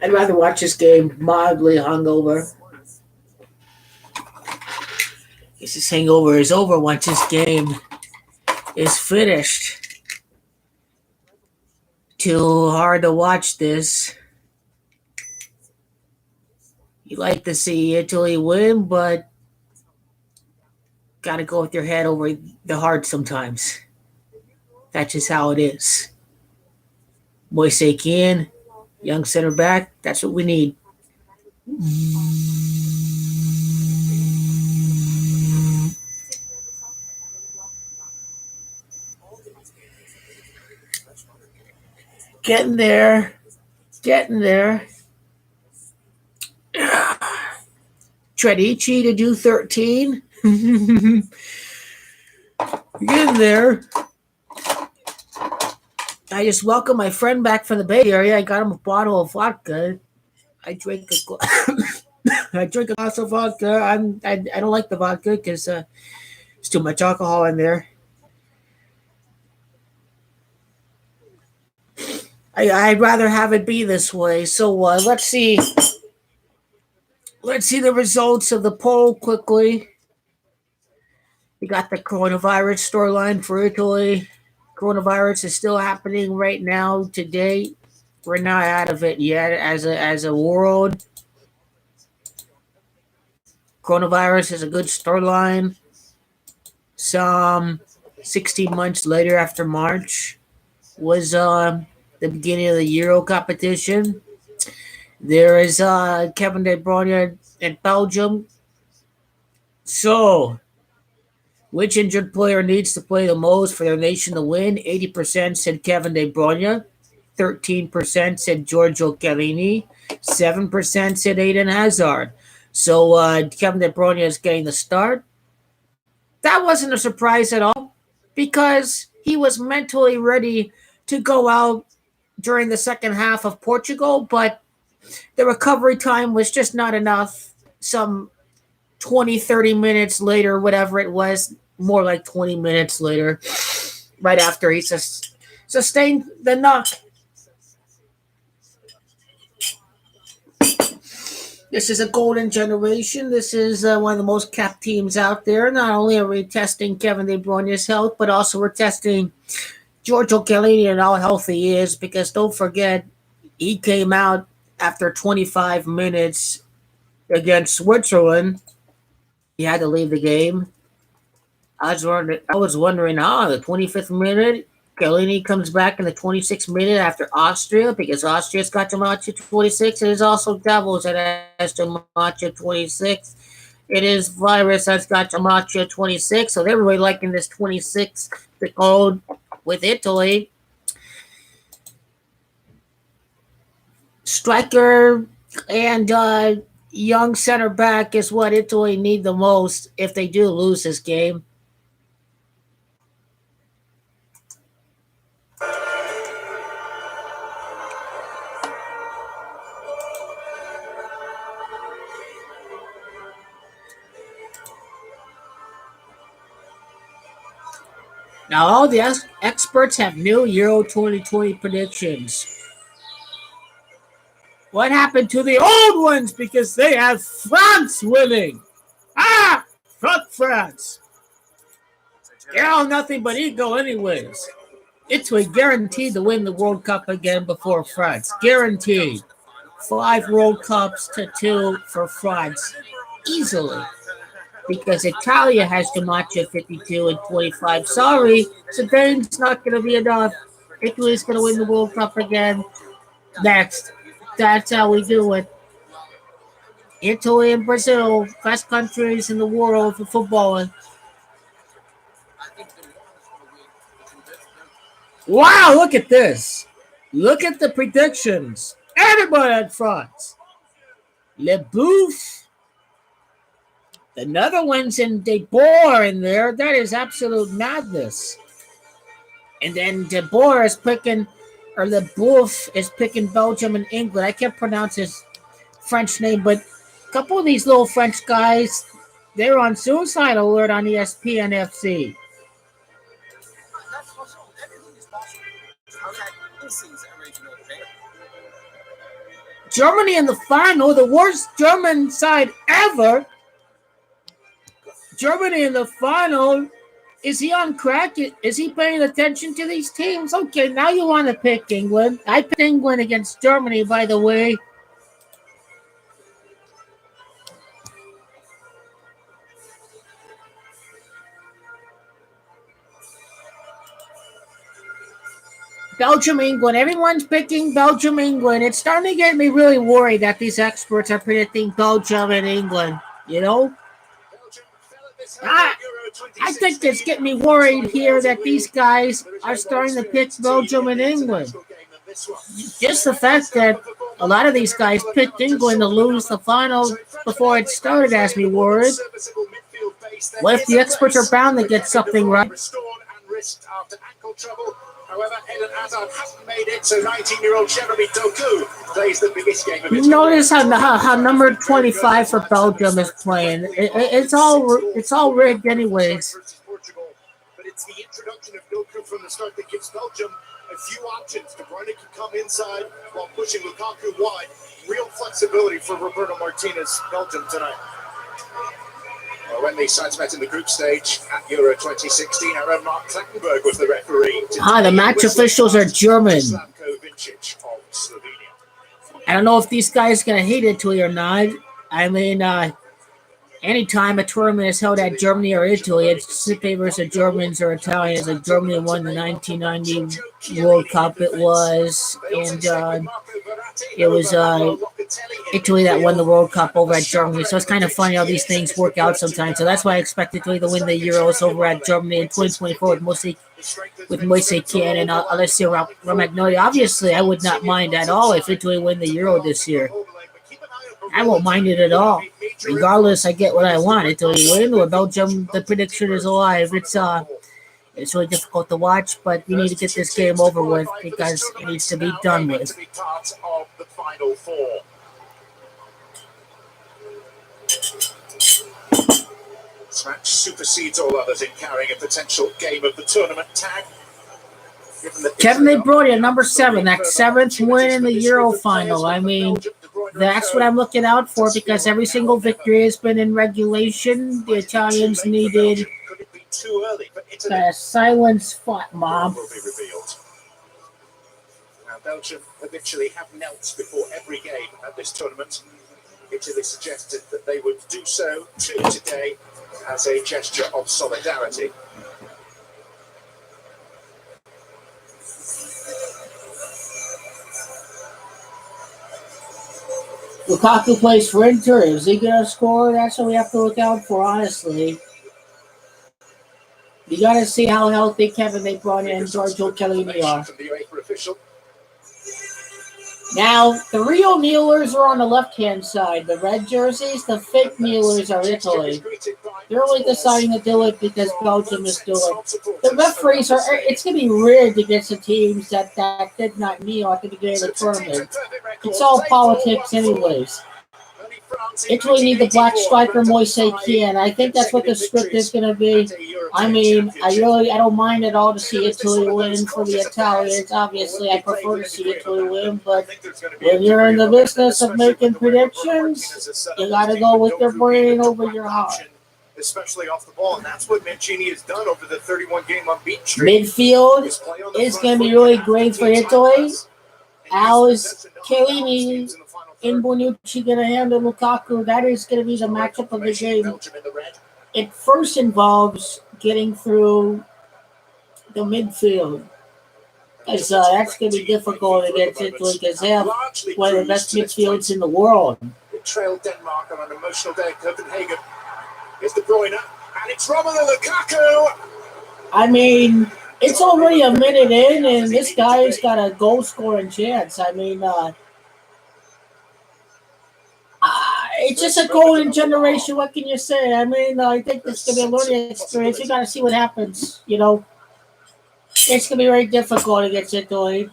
I'd rather watch this game mildly hungover. This hangover is over once this game is finished. Too hard to watch this. You like to see Italy win, but gotta go with your head over the heart sometimes. That's just how it is. Moise Kean, young center back, that's what we need. Getting there. Tradici to do 13. Getting there. I just welcomed my friend back from the Bay Area. I got him a bottle of vodka. I drink a glass of vodka. I don't like the vodka because there's too much alcohol in there. I'd rather have it be this way. So let's see. Let's see the results of the poll quickly. We got the coronavirus storyline for Italy. Coronavirus is still happening right now today. We're not out of it yet as a world. Coronavirus is a good storyline. Some 16 months later after March was the beginning of the Euro competition. There is Kevin De Bruyne in Belgium. So, which injured player needs to play the most for their nation to win? 80% said Kevin De Bruyne. 13% said Giorgio Chiellini. 7% said Eden Hazard. So, Kevin De Bruyne is getting the start. That wasn't a surprise at all because he was mentally ready to go out during the second half of Portugal, but the recovery time was just not enough. Some 20, 30 minutes later, whatever it was, more like 20 minutes later, right after he sustained the knock. This is a golden generation. This is one of the most capped teams out there. Not only are we testing Kevin De Bruyne's health, but also we're testing Giorgio Chiellini and how healthy he is, because don't forget, he came out after 25 minutes against Switzerland. He had to leave the game. I was wondering, the 25th minute, Chiellini comes back in the 26th minute after Austria, because Austria's got Camacho 26. It is also Devils that has Camacho 26. It is Virus that's got Camacho 26. So they're really liking this 26 to go with Italy. Striker and young center back is what Italy need the most if they do lose this game. Now, all the experts have new Euro 2020 predictions. What happened to the old ones? Because they have France winning. Fuck France. They're all nothing but ego anyways. Italy guaranteed to win the World Cup again before France. Guaranteed. 5 World Cups to 2 for France. Easily. Because Italia has to match at 52 and 25. Sorry, Spain's not going to be enough. Italy's going to win the World Cup again. Next. That's how we do it. Italy and Brazil, best countries in the world for footballing. Wow, look at this. Look at the predictions. Everybody had France. Le Bouffe. The Netherlands and De Boer in there. That is absolute madness. And then De Boer is picking, or Le Bouffe is picking Belgium and England. I can't pronounce his French name, but a couple of these little French guys, they're on suicide alert on ESPN FC. Germany in the final, the worst German side ever. Germany in the final. Is he on crack? Is he paying attention to these teams? Okay, now you want to pick England. I picked England against Germany, by the way. Belgium, England. Everyone's picking Belgium, England. It's starting to get me really worried that these experts are predicting Belgium and England. You know? I think it's getting me worried here that these guys are starting to pick Belgium and England. Just the fact that a lot of these guys picked England to lose the final before it started has me worried. What if the experts are bound to get something right? However, Eden Hazard hasn't made it, so 19-year-old Jeremy Doku plays the biggest game of his career. Notice how number 25 for Belgium is playing. It's all rigged anyways. But it's the introduction of Doku from the start that gives Belgium a few options. Bruyne can come inside while pushing Lukaku wide. Real flexibility for Roberto Martinez, Belgium tonight. When these sides met in the group stage at Euro 2016, our own Mark Klettenberg was the referee. The match officials are German. I don't know if these guys are going to hate Italy or not. I mean, anytime a tournament is held at Germany or Italy, it favors the Germans or Italians. Like Germany won the 1990 World Cup, it was. And it was Italy that won the World Cup over at Germany. So it's kind of funny how these things work out sometimes. So that's why I expect Italy to win the Euros over at Germany in 2024 with Moise Kean and Alessio Romagnoli. Obviously, I would not mind at all if Italy win the Euro this year. I won't mind it at all. Regardless, I get what I want. Italy win or Belgium, the prediction is alive. It's really difficult to watch, but we need to get this game over with because it needs to be done with. This match supersedes all others in carrying a potential game of the tournament tag. Kevin De Bruyne, number 7, that 7th win in the Euro final. I mean, that's what I'm looking out for because every single victory has been in regulation. The Italians needed silence fought mob. Now, Belgium habitually have knelt before every game at this tournament. Italy suggested that they would do so too today as a gesture of solidarity. Lukaku plays for Inter. Is he going to score? That's what we have to look out for, honestly. You got to see how healthy Kevin De Bruyne and Giorgio Chiellini are. Now, the real kneelers are on the left-hand side. The red jerseys, the fake kneelers are Italy. They're only deciding to do it because Belgium is doing it. The referees are, it's going to be rigged against the teams that did not kneel at the beginning of the tournament. It's all politics anyways. Italy need the black striker Moise Kean. I think that's what the script is going to be. I mean, I don't mind at all to see Italy win for the Italians. Obviously, I prefer to see Italy win, but when you're in the business of making predictions, you got to go with your brain over your heart. Especially off the ball, and that's what Mancini has done over the 31-game unbeaten streak. Midfield is going to be really great for Italy. Chiellini in Bonucci going to handle Lukaku? That is going to be the matchup of the game. It first involves getting through the midfield. Because that's going to be difficult against Italy because they have one of the best midfields in the world. It trailed Denmark on an emotional day at Copenhagen. Here's the Bruyne, and it's Romelu Lukaku. I mean, it's already a minute in, and this guy's got a goal-scoring chance. I mean, it's just a golden generation. What can you say? I mean, I think this is going to be a learning experience. You got to see what happens, you know. It's going to be very difficult against Italy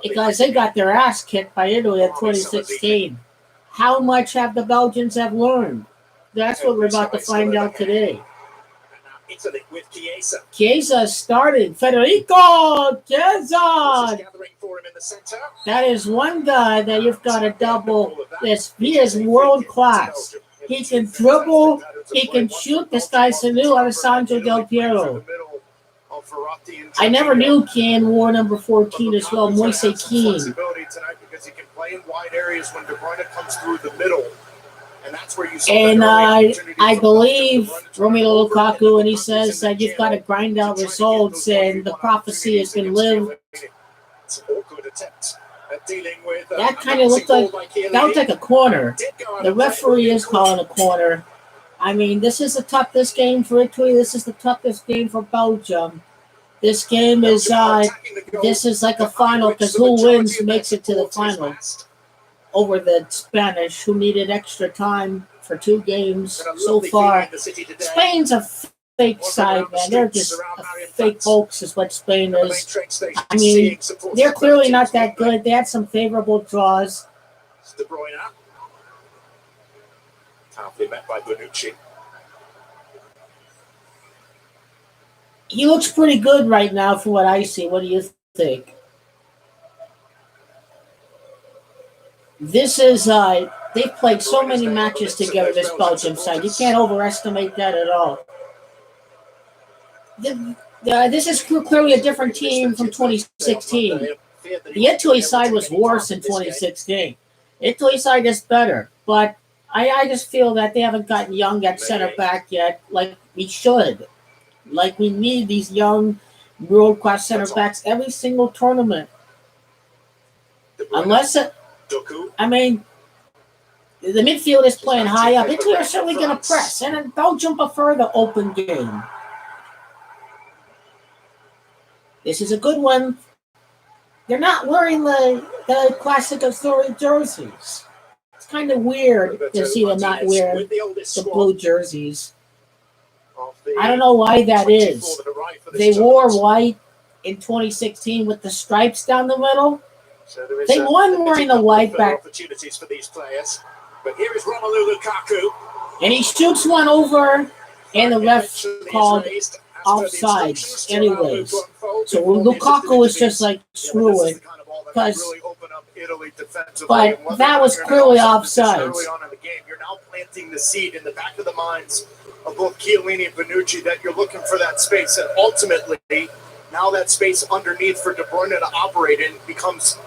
because they got their ass kicked by Italy in 2016. How much have the Belgians have learned? That's what we're about to find out today. Italy with Chiesa. Chiesa started. Federico Chiesa. That is one guy that you've got to double this. He is world class. He can dribble. He can shoot. This guy's the new Alessandro Del Piero. I never knew Keane wore number 14 as well. Moise Keane. Because he can play in wide areas when Bruyne comes through the middle. And I believe Romelu Lukaku, and he says that you've got to grind out results, and the prophecy has been lived. That kind of looked like a corner. The referee is calling a corner. I mean, this is the toughest game for Italy. This is the toughest game for Belgium. This game is like a final because who wins makes it to the final over the Spanish, who needed extra time for 2 games so far. Spain's a fake side, man. They're just a fake hoax is what Spain is. I mean, they're clearly not that good. They had some favorable draws. Powerfully met by Bonucci. He looks pretty good right now from what I see. What do you think? This is, they've played so many matches together, this Belgium side. You can't overestimate that at all. This is clearly a different team from 2016. The Italy side was worse in 2016. Italy side is better, but I just feel that they haven't gotten young at center back yet like we should. Like we need these young world-class center backs every single tournament. Unless I mean, the midfield is playing high up. Italy are certainly going to press, and Belgium prefer the open game. This is a good one. They're not wearing the classic authority jerseys. It's kind of weird to see them not wear the blue jerseys. I don't know why that is. They wore white in 2016 with the stripes down the middle. They won wearing the white back. Opportunities for these players. But here is Romelu Lukaku. And he shoots one over, and the ref called offsides anyways. So Lukaku was just like, screw it. But that was clearly offsides. You're now planting the seed in the back of the minds of both Chiellini and Bonucci that you're looking for that space. And ultimately, now that space underneath for De Bruyne to operate in becomes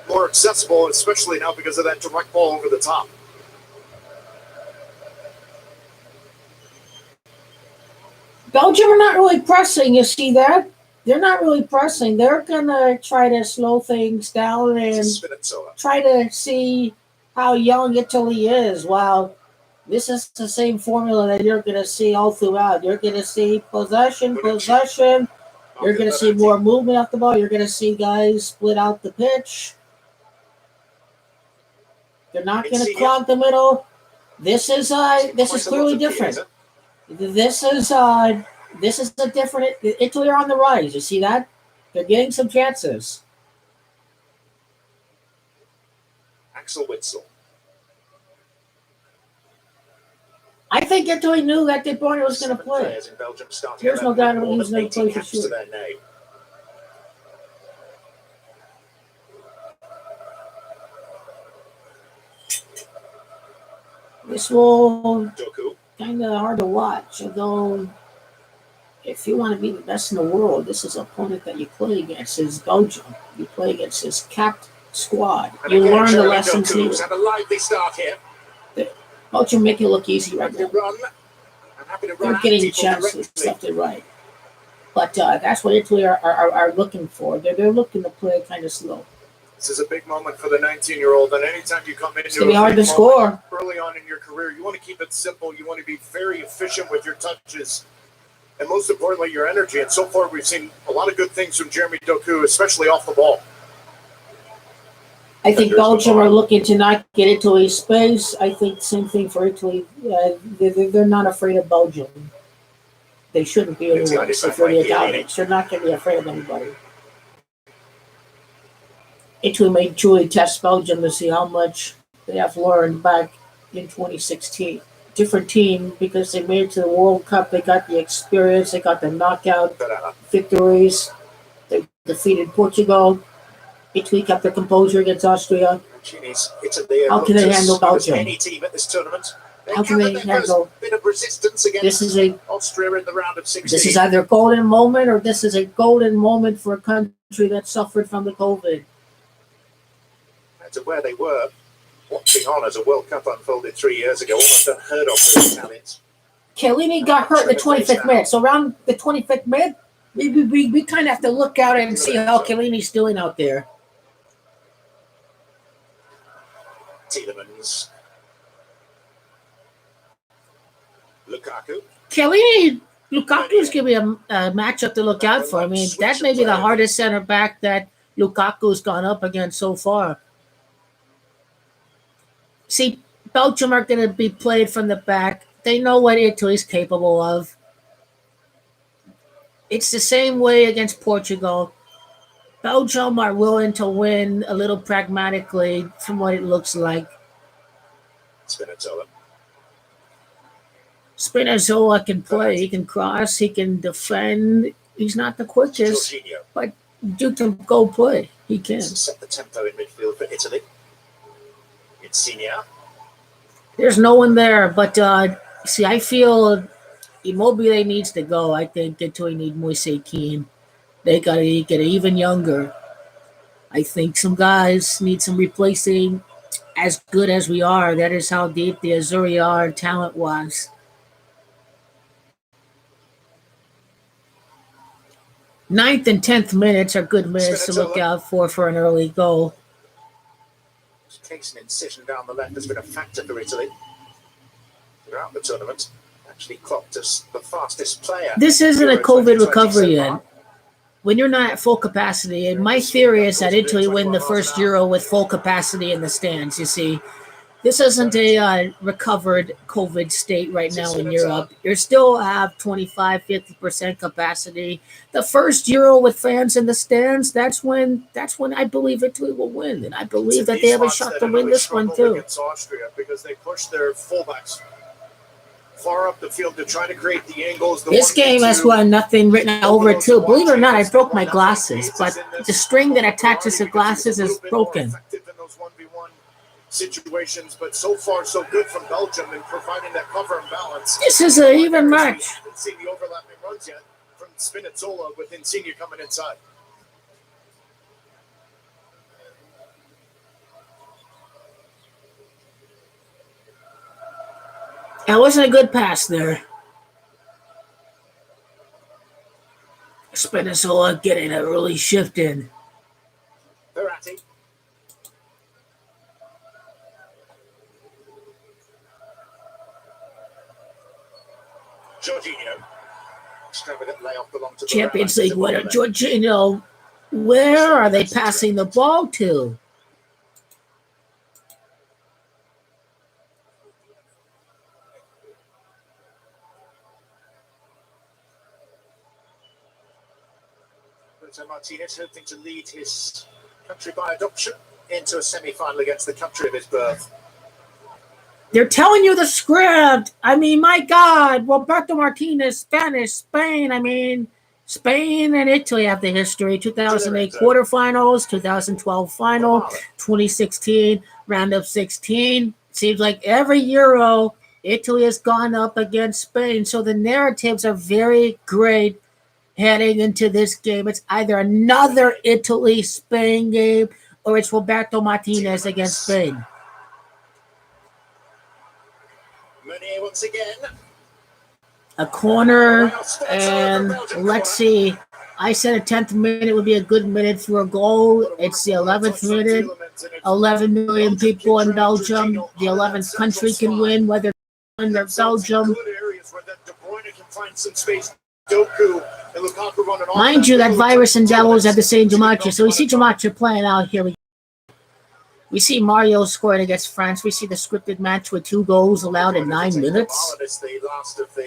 more accessible, especially now because of that direct ball over the top. Belgium are not really pressing, you see that? They're not really pressing. They're going to try to slow things down and try to see how young Italy is. Wow, this is the same formula that you're going to see all throughout. You're going to see possession. You're going to see more movement off the ball. You're going to see guys split out the pitch. They're not going to clog the middle. This is clearly different. This is a different. Italy are on the rise. You see that? They're getting some chances. Axel Witsel. I think Italy knew that De Bruyne was going to play. There's no doubt he was going to play for sure. This will kind of hard to watch, although if you want to be the best in the world, this is an opponent that you play against is Belgium. You play against this capped squad. And You again, learn the Jeremy lessons Doku's here. had a lively start here. Belgium make it look easy right Happy now. to run. I'm happy to run They're at getting people chances directly. left and right. But that's what Italy are looking for. They're looking to play kind of slow. This is a big moment for the 19-year-old, and anytime you come into It's going to be hard to big score. moment early on in your career, you want to keep it simple. You want to be very efficient with your touches, and most importantly, your energy. And so far, we've seen a lot of good things from Jeremy Doku, especially off the ball. I think Belgium are looking to not get Italy's space. I think same thing for Italy. They're not afraid of Belgium. They shouldn't be anyway. So for the Italians, they're not going to be afraid of anybody. Italy may truly test Belgium to see how much they have learned back in 2016. Different team because they made it to the World Cup. They got the experience. They got the knockout victories. They defeated Portugal. Italy kept their composure against Austria. How can they handle Belgium? Any team at this tournament. How can they handle? Bit of resistance against This is a Austria in the round of 16. This is either a golden moment or this is a golden moment for a country that suffered from the COVID. To where they were watching on as a World Cup unfolded 3 years ago, almost unheard of for the Italians. Chiellini got hurt in the 25th minute. So around the 25th minute, we kind of have to look out and see how Chiellini's doing out there. Tielemans. Lukaku. Lukaku's going to be a matchup to look out for. I mean, that may be the hardest center back that Lukaku's gone up against so far. See, Belgium are going to be played from the back. They know what Italy's capable of. It's the same way against Portugal. Belgium are willing to win a little pragmatically from what it looks like. Spinazzola can play. He can cross. He can defend. He's not the quickest, but you can go play. He can. Set the tempo in midfield for Italy. Insigne. There's no one there, but see, I feel Immobile needs to go. I think Italy need Moise Kean. They got to get even younger. I think some guys need some replacing. As good as we are, that is how deep the Azzurri are talent-wise. Ninth and 10th minutes are good minutes to look out for an early goal. Case an incision down the left has been a factor for Italy throughout the tournament. Actually clocked as the fastest player. This isn't a COVID recovery yet. When you're not at full capacity, and my theory is that Italy win the first Euro with full capacity in the stands, you see. This isn't a recovered COVID state right now in Europe. You still have 25, 50% capacity. The first Euro with fans in the stands, that's when I believe Italy will win. And I believe that they have a shot to win this one too. Against Austria because they pushed their fullbacks far up the field to try to create the angles. This game has nothing written over it too. Believe it or not, I broke my glasses, but the string that attaches the glasses is broken. Situations, but so far so good from Belgium in providing that cover and balance. This is an even match. We haven't seen the overlapping runs yet from Spinazzola with Insigne coming inside. That wasn't a good pass there. Spinazzola getting a early shift in. Verratti. Jorginho. Extravagant layoff belonged to the Champions League winner Jorginho. Where are they passing the ball to? Martinez hoping to lead his country by adoption into a semi-final against the country of his birth. They're telling you the script. I mean, my God, Roberto Martinez, Spanish, Spain. I mean, Spain and Italy have the history. 2008 quarterfinals, 2012 final, 2016 round of 16. Seems like every Euro, Italy has gone up against Spain. So the narratives are very great heading into this game. It's either another Italy-Spain game or it's Roberto Martinez against Spain. Meunier once again. A corner, and let's see. I said a 10th minute would be a good minute for a goal. It's the 11th minute. 11 million people in Belgium. The 11th country can win, whether in Belgium. Mind you, that virus and devils have the same gematria. So we see gematria playing out here. We see Mario scoring against France. We see the scripted match with 2 goals allowed in 9 minutes.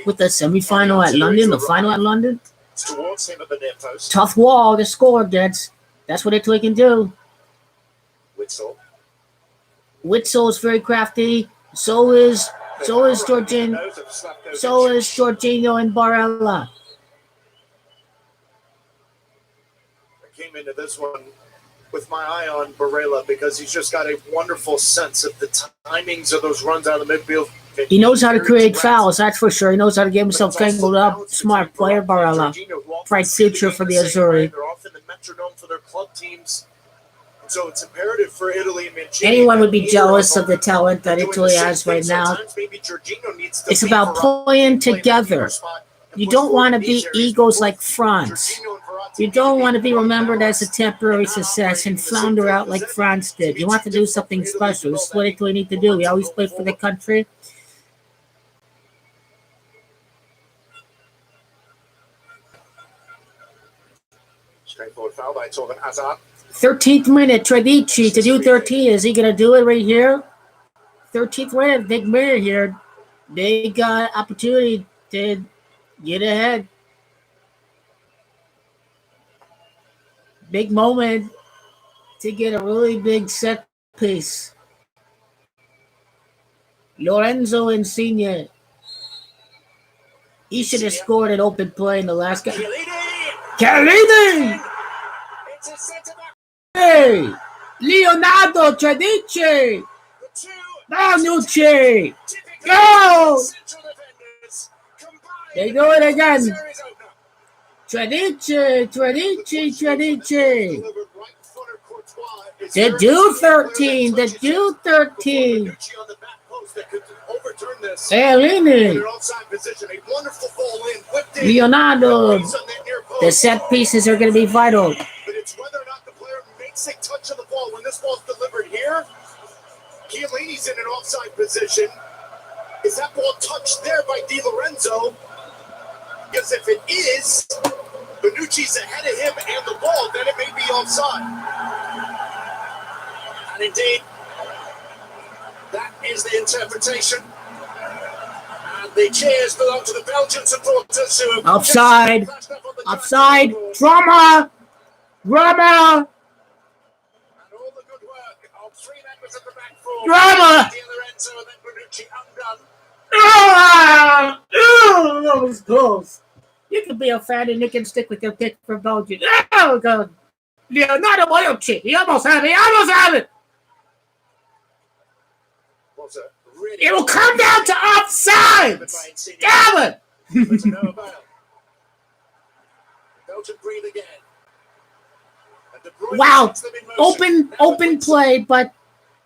With the semi-final at London, the final at London. Tough wall to score against. That's what Italy can do. Witsel is very crafty. So is Jorginho. So is Jorginho and Barella. I came into this one with my eye on Barella because he's just got a wonderful sense of the timings of those runs out of the midfield. He knows how to create fouls, that's for sure. He knows how to get himself tangled up. Smart player, Barella. Bright future for the Azzurri. They're often the metronome for their club teams. So it's imperative for Italy and Mancini. Anyone would be jealous of the talent that Italy has right now. It's about playing together. You don't want to be egos like France. You don't want to be remembered as a temporary success and flounder out like France did. You want to do something special. This is what Italy need to do. We always play for the country. Straightforward foul by Torgan Hazard. 13th minute, Tradici to do 13. Is he going to do it right here? 13th minute, big minute here. They got opportunity to get ahead. Big moment to get a really big set piece. Lorenzo Insigne. He should have scored an open play in the last game. Chiellini! Hey! Leonardo Tradici! Bonucci! Go! They do it again. Tradici. The dude 13. Chiellini. Leonardo. The set pieces are going to be vital. But it's whether or not the player makes a touch of the ball. When this ball's delivered here, Chiellini's in an offside position. Is that ball touched there by Di Lorenzo? Because if it is, Bonucci's ahead of him and the ball, then it may be offside. And indeed, that is the interpretation. And the cheers belong to the Belgian supporters who have offside. Drama. And all the good work of 3 members of the back four. Drama. Di Lorenzo and then Bonucci undone. That was close. You can be a fan and you can stick with your pick for Belgium. Oh, God. Leonardo Bonucci. He almost had it. It will come down to offsides. Damn it. Belgium breathe again. Wow. Open play, but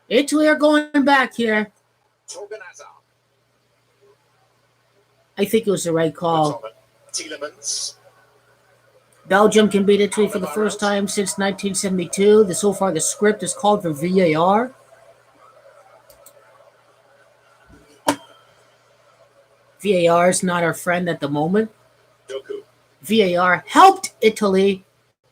Italy are going back here. I think it was the right call. Belgium can beat Italy for the first time since 1972. So far, the script is called for VAR. VAR is not our friend at the moment. VAR helped Italy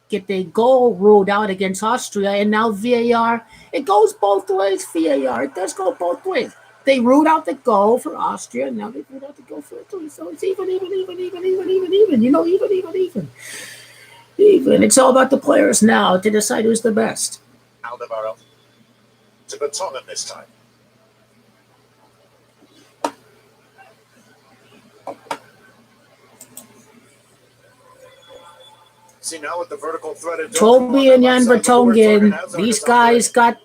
get the goal ruled out against Austria, and now VAR, it goes both ways. VAR, it does go both ways. They ruled out the goal for Austria, and now they ruled out the goal for Italy. So it's even. You know, even. It's all about the players now to decide who's the best. Alderweireld to Vertonghen this time. See now with the vertical threaded. Toby and Jan Vertonghen, these guys got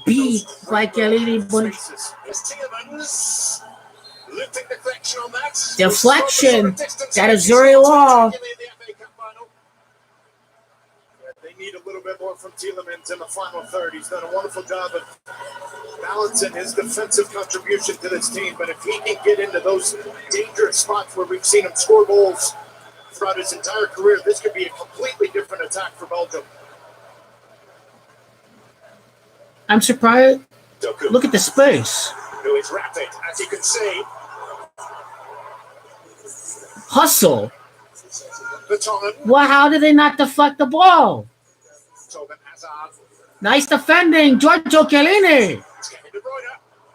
beat by Chiellini. Deflection. That Azzurri wall. need a little bit more from Tielemans in the final third. He's done a wonderful job of balancing his defensive contribution to this team. But if he can get into those dangerous spots where we've seen him score goals throughout his entire career, this could be a completely different attack for Belgium. I'm surprised. Look at the space. Who is rapid, as you can see. Hustle. Vertonghen. Well, how did they not deflect the ball? Nice defending, Giorgio Chiellini.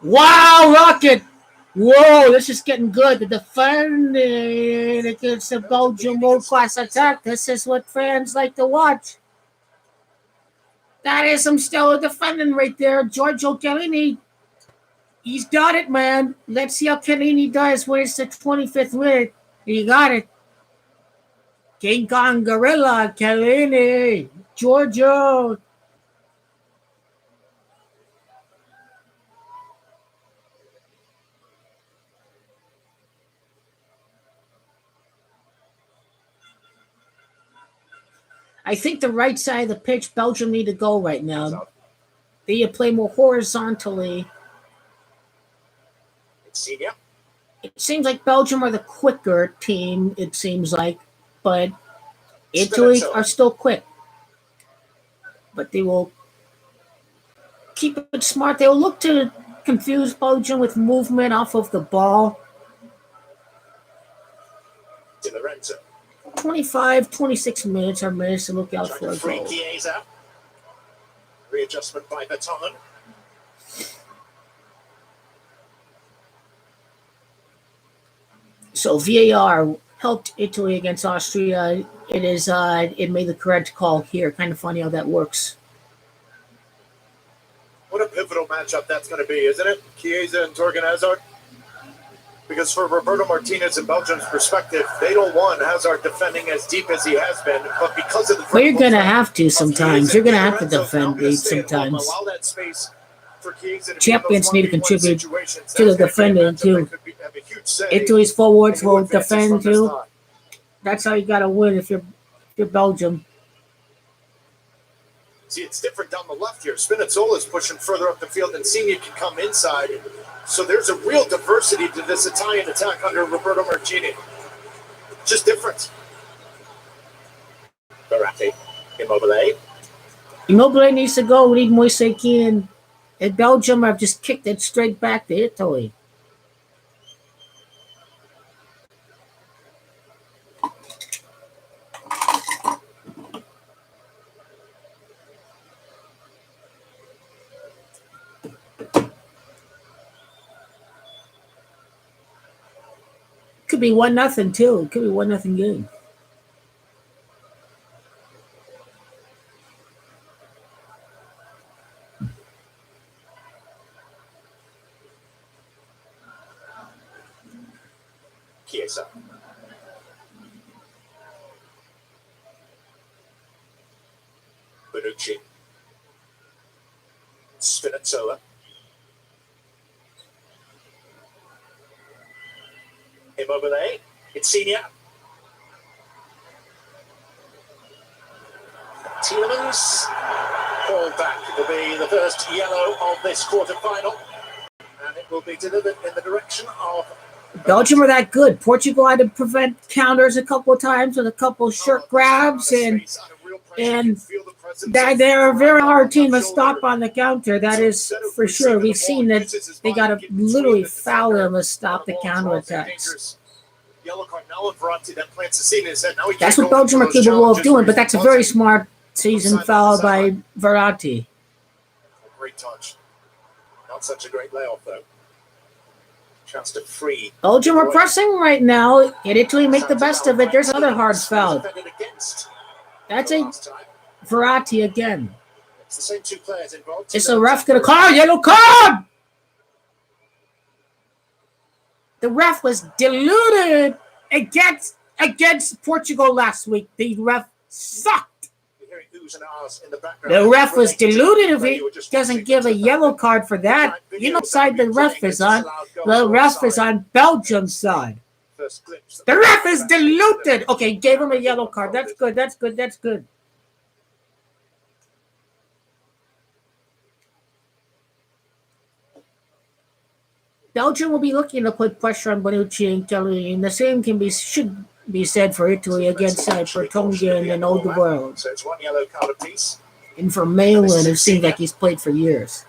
Wow, Rocket. Whoa, this is getting good. The defending against the Belgium world-class attack. This is what fans like to watch. That is some stellar defending right there. Giorgio Chiellini. He's got it, man. Let's see how Chiellini does when it's the 25th minute. He got it. King Kong Gorilla, Chiellini, Giorgio. I think the right side of the pitch, Belgium need to go right now. They need to play more horizontally. It seems like Belgium are the quicker team, it seems like, but Italy are still quick. But they will keep it smart. They will look to confuse Belgium with movement off of the ball. 25, 26 minutes are minutes to look out for a goal. Readjustment by Vertonghen. So VAR helped Italy against Austria. It made the correct call here. Kind of funny how that works. What a pivotal matchup that's going to be, isn't it? Chiesa and Torgan Hazard. Because for Roberto Martinez and Belgium's perspective, they don't want Hazard defending as deep as he has been. But because of the you're going to have to sometimes. You're going to have to defend deep sometimes. Champions need to contribute to the defending too. Italy's forwards will defend too. That's how you got to win if you're Belgium. See, it's different down the left here. Spinazzola's pushing further up the field, and Insigne can come inside. So there's a real diversity to this Italian attack under Roberto Mancini. Just different. Verratti, Immobile needs to go. We need Moise Kean. And Belgium have just kicked it straight back to Italy. Could be 1-0 too. It could be 1-0 game. Chiesa. Bonucci. Spinazzola. Immobile. Insigne. Tielemans. Called back. It will be the first yellow of this quarter-final. And it will be delivered in the direction of... Belgium are that good. Portugal had to prevent counters a couple of times with a couple of shirt grabs, and they're a very hard team to stop on the counter. That is for sure. We've seen that they got to literally foul them to stop the counterattacks. That's what Belgium are capable of doing, but that's a very smart season foul by Verratti. Great touch. Not such a great layoff, though. Chance to free. Belgium are pressing right now, and Italy make the best of it. There's another hard foul. That's a Verratti again. It's the same two players involved. Is the ref going to call yellow card? The ref was deluded against Portugal last week. The ref sucked. The ref was deluded if he doesn't give a yellow card for that. You know what side the ref is on? The ref is on Belgium's side. The ref is deluded. Okay, gave him a yellow card. That's good. That's good. That's good. Belgium will be looking to put pressure on Bonucci and Chiellini, and the same should be said for Italy against Bertonga and Old the World. So it's 1 yellow card apiece. And for Malin, it seems like he's played for years.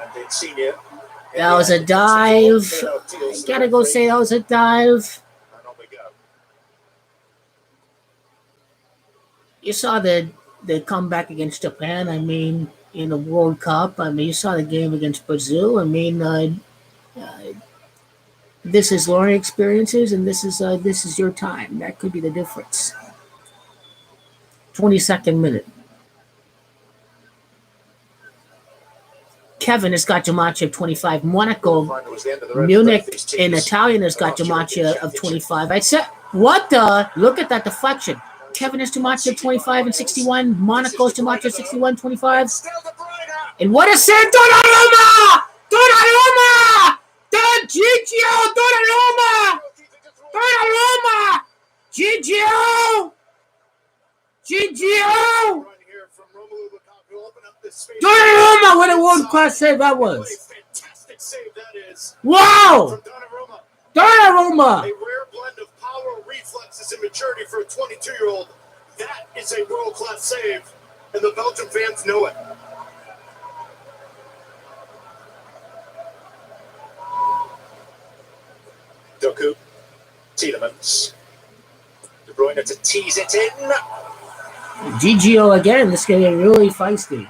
And it's senior. That was a dive. I gotta go say that was a dive. And on we go. You saw the comeback against Japan. I mean, in the World Cup. I mean, you saw the game against Brazil. I mean, this is learning experiences, and this is your time. That could be the difference. 22nd minute. Kevin has got Giamaccia of 25. Monaco, Munich, and Italian has got Giamaccia of 25. I said, what the? Look at that deflection. Kevin has Giamaccia of 25 and 61. Monaco's Giamaccia 61, 25. And what a save! Donnarumma! Donnarumma! Gigio! Donnarumma! Donnarumma! Gigio! Gigio! Donnarumma! What a world-class save that was! Fantastic save that is. Wow! Donnarumma! A rare blend of power, reflexes, and maturity for a 22-year-old. That is a world-class save, and the Belgian fans know it. Doku, Tielemans, De Bruyne to tease it in. Gigio again. This game is really feisty.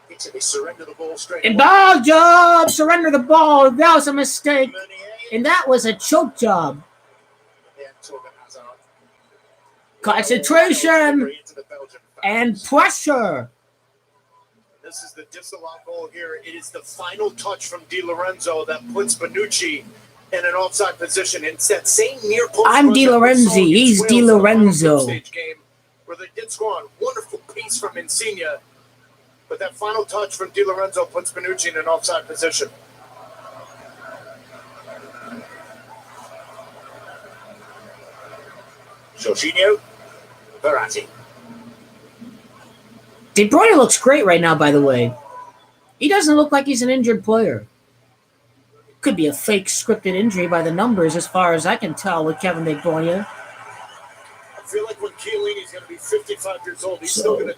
Italy surrender the ball straight And Belgium surrender the ball. That was a mistake, and that was a choke job. Concentration and pressure. This is the disallowed goal here. It is the final touch from Di Lorenzo that puts Bonucci in an offside position. It's that same near post. I'm Di Lorenzo. He's Di Lorenzo. Game where they did score on wonderful pace from Insigne, but that final touch from Di Lorenzo puts Bonucci in an offside position. Jorginho, Verratti. De Bruyne looks great right now, by the way. He doesn't look like he's an injured player. Could be a fake scripted injury by the numbers, as far as I can tell, with Kevin De Bruyne. I feel like when Chiellini's going to be 55 years old, he's still going to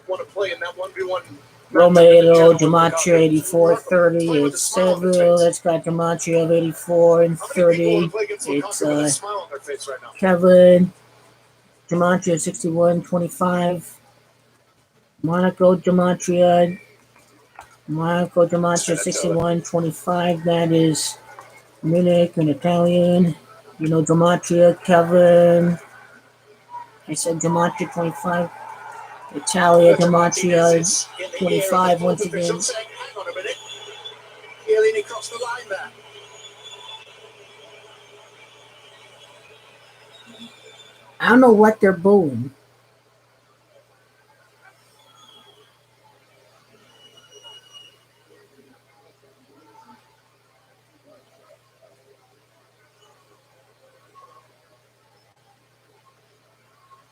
want to play in that 1v1. Romero, Giamaccia, 84, 30. It's Seville. That's got Giamaccia of 84 and 30. It's Kevin. Giamaccia, 61, 25. Monaco, Giamaccia. Monaco, Giamaccia, 61, 25. That is Munich, an Italian. You know, Giamaccia, Kevin. I said Giamaccia, 25. Italia, Giamaccia, 25 once again. Hang on a minute. Chiellini crossed the line there. I don't know what they're booing.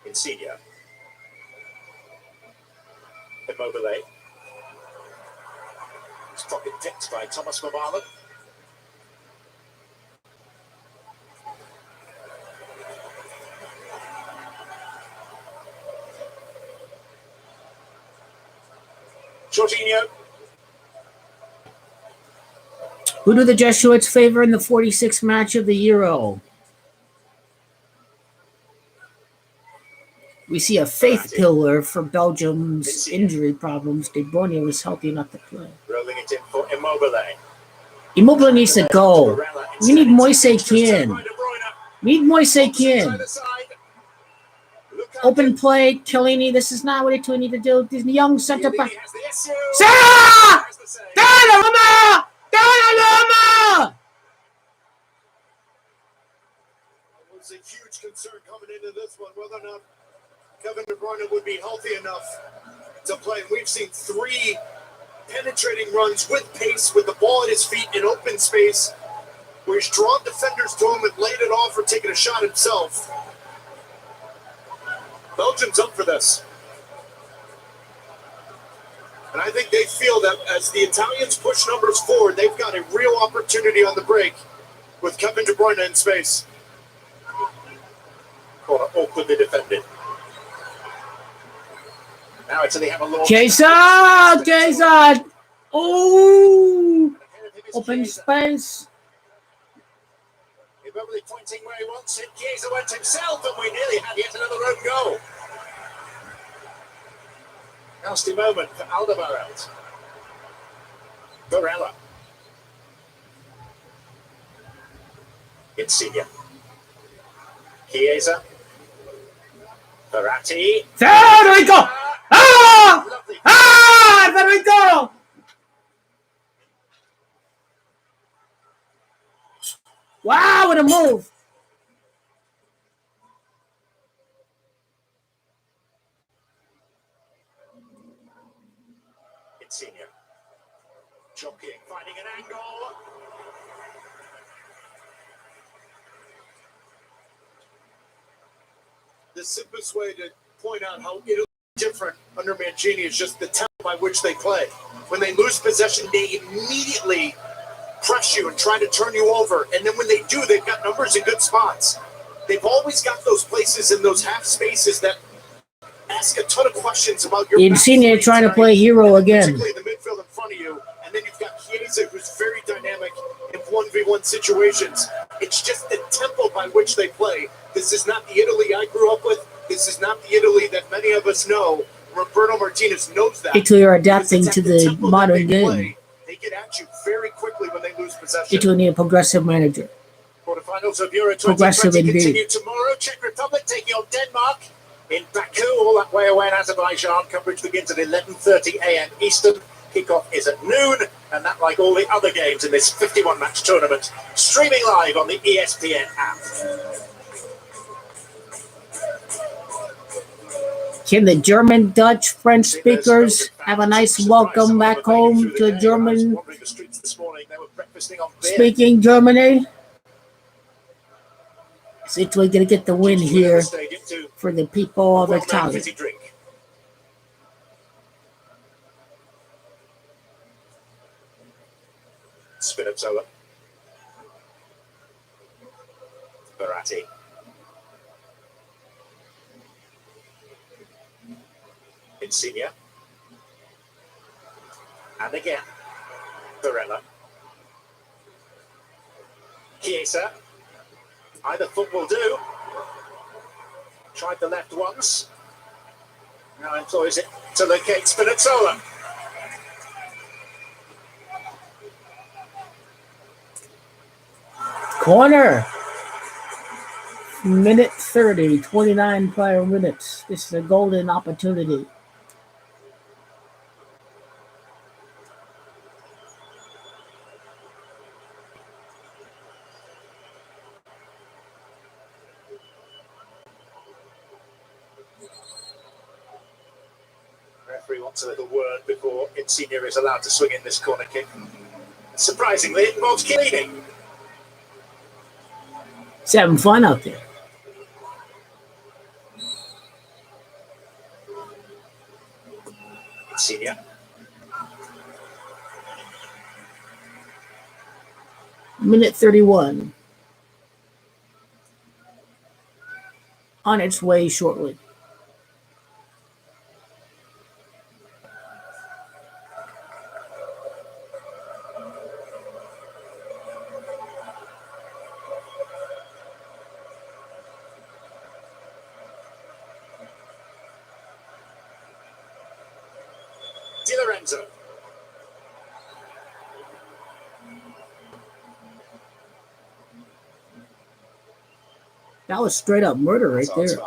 Insigne. Immobile. It's pocket dipped by Thomas Mabala. Jorginho. Who do the Jesuits favor in the 46th match of the Euro? We see a faith pillar for Belgium's injury problems. De Bruyne was healthy enough to play. Rolling it in for Immobile. Immobile needs to go. We need Moise Kean. We need Moise Kean. Open play, Chiellini. This is not what Italy need to do. This young center back. Sarah! Donnarumma! Donnarumma! It was a huge concern coming into this one, whether or not Kevin De Bruyne would be healthy enough to play. We've seen 3 penetrating runs with pace, with the ball at his feet in open space, where he's drawn defenders to him and laid it off or taken a shot himself. Belgium's up for this. And I think they feel that as the Italians push numbers forward, they've got a real opportunity on the break with Kevin De Bruyne in space. Corner awkwardly defended. Now Italy have a launch. Jason! Oh! Open space. Probably pointing where he wants it. Chiesa went himself, and we nearly had yet another own goal. Nasty moment for Alderweireld. Barella. Insigne. Chiesa. Verratti. There we go! Ah! Ah! There we go! Wow, what a move! Insigne. Jockeying, finding an angle. The simplest way to point out how Italy is different under Mancini is just the tempo by which they play. When they lose possession, they immediately press you and try to turn you over. And then when they do, they've got numbers in good spots. They've always got those places in those half spaces that ask a ton of questions about your Insigne trying to play hero again. Particularly the midfield in front of you. And then you've got Chiesa, who's very dynamic in 1v1 situations. It's just the tempo by which they play. This is not the Italy I grew up with. This is not the Italy that many of us know. Roberto Martinez knows that. Italy are adapting to the modern game. They get at you very quickly when they lose possession. Italy need a progressive manager. Quarterfinals of Euro 2020 Progressive continue tomorrow. Czech Republic taking on Denmark in Baku, all that way away in Azerbaijan. Coverage begins at 11:30 a.m. Eastern. Kickoff is at noon, and that, like all the other games in this 51-match tournament, streaming live on the ESPN app. Can the German, Dutch, French speakers have a nice welcome back home to German speaking Germany? Is Italy going to get the win here for the people of Italy? Spinazzola. Verratti. Insigne. And again. Barella. Chiesa. Either foot will do. Tried the left once. Now employs it to locate Spinazzola. Corner. Minute 30, 29 prior minutes. This is a golden opportunity. Referee wants a little word before Insigne is allowed to swing in this corner kick. Surprisingly, it involves Chiellini. He's having fun out there. Insigne. Minute 31. On its way shortly. Di Lorenzo. That was straight up murder right there.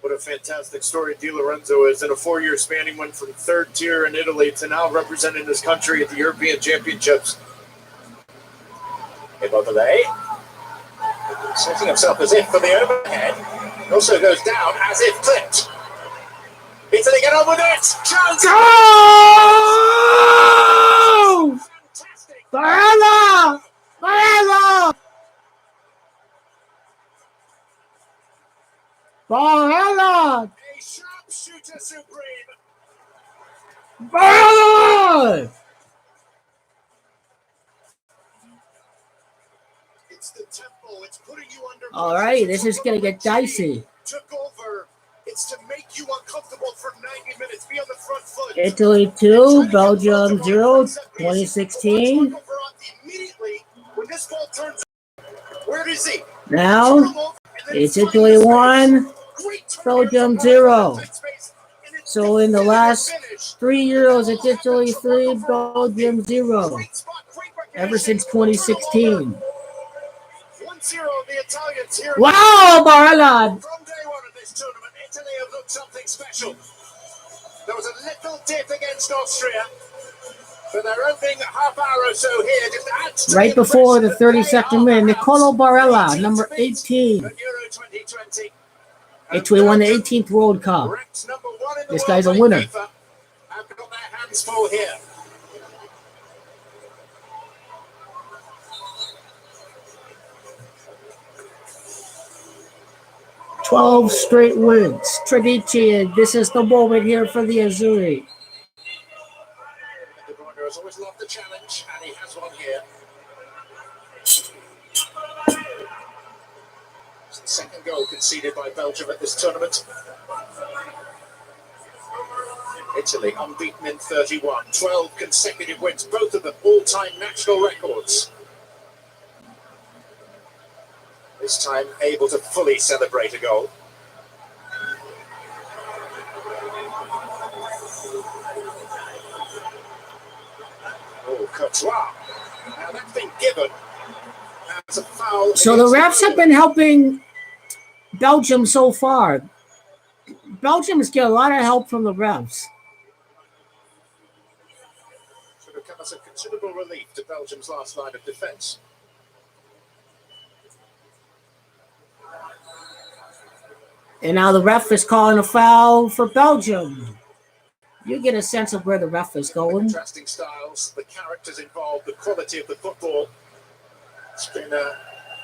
What a fantastic story Di Lorenzo is. In a 4-year span, he went from third tier in Italy to now representing his country at the European Championships. Immobile. Setting himself as if for the overhead. It also goes down as if clipped. Italy get on with it! Chance! Go! Fantastic! Barella! Barella! Barella! A sharpshooter supreme. Barella! It's the tempo. It's putting you under All pressure. right, It's this a is going to little get dicey. took over. It's to make you uncomfortable for 90 minutes. Be on the front foot. Italy 2, Belgium 0, 2016. Immediately, when this ball turns, where is he? Now, it's Italy 1, Belgium 0. So in the last 3 Euros, it's Italy 3, Belgium 0. Ever since 2016. 1-0, the Italians here. Wow, Barella! From day one of this tournament, Italy have looked something special. There was a little dip against Austria, but their opening half hour or so here just adds to right before the 32nd minute, Nicolo Barella, number 18. Euro 2020. Italy won the 18th World Cup. This guy's a winner. Have got their hands full here. 12 straight wins. Tradition. This is the moment here for the Azzurri. Bruyne has always loved the challenge, and he has one here. It's the second goal conceded by Belgium at this tournament. Italy unbeaten in 31, 12 consecutive wins, both of them all-time national records. This time able to fully celebrate a goal. Oh, Courtois. Now that's been given as a foul. So the refs have been helping Belgium so far. Belgium has got a lot of help from the refs. Should have come as a considerable relief to Belgium's last line of defence. And now the ref is calling a foul for Belgium. You get a sense of where the ref is going. Contrasting styles, the characters involved, the quality of the football. It's been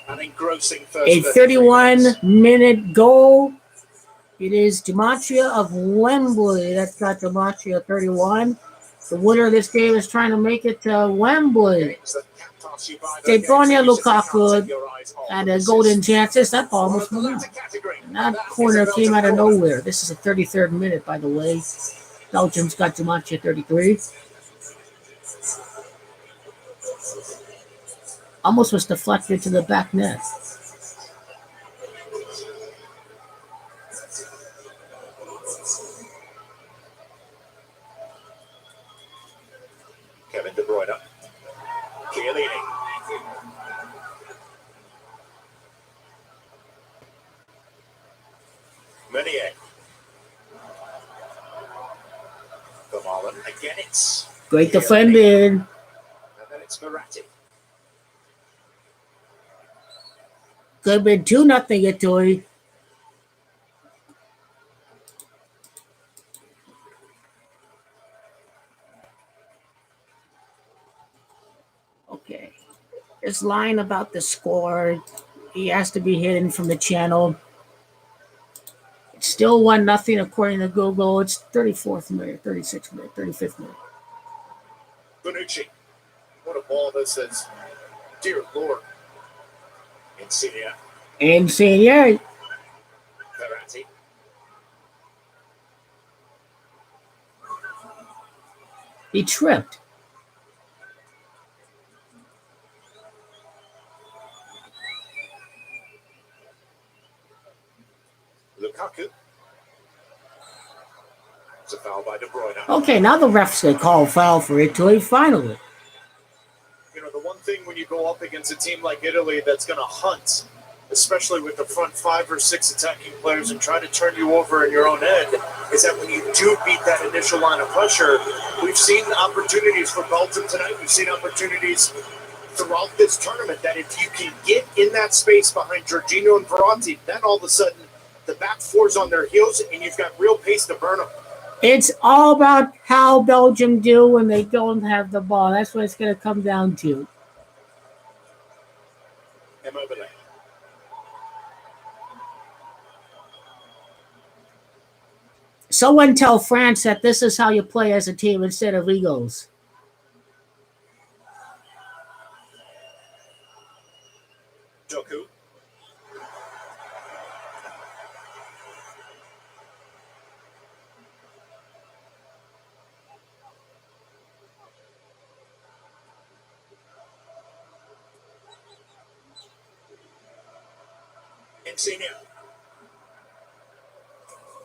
an engrossing first. A 31-minute goal. It is Gematria of Wembley. That's got Gematria 31. The winner of this game is trying to make it to Wembley. De Bruyne, Lukaku had a golden chances. That ball almost went out. That corner came out of nowhere. This is the 33rd minute, by the way. Belgium's got Gematria 33. Almost was deflected to the back net. Kevin De Bruyne. Chiellini. Meunier. Vermaelen. Again, it's great defending. And then it's Verratti. Could have been 2-0 Italy. Okay. This line about the score, he has to be hidden from the channel. It's still 1-0 according to Google. It's 34th minute, 36th minute, 35th minute. Bonucci. What a ball this is. Dear Lord. Insigne. Verratti. He tripped. Lukaku. It's a foul by De Bruyne. Okay, now the ref's going to call a foul for Italy, finally. You know, the one thing when you go up against a team like Italy that's going to hunt, especially with the front 5 or 6 attacking players and try to turn you over in your own end, is that when you do beat that initial line of pressure, we've seen opportunities for Belgium tonight. We've seen opportunities throughout this tournament that if you can get in that space behind Jorginho and Verratti, then all of a sudden the back four's on their heels and you've got real pace to burn them. It's all about how Belgium do when they don't have the ball. That's what it's going to come down to. Immobile. Someone tell France that this is how you play as a team instead of egos. Doku. Insigne.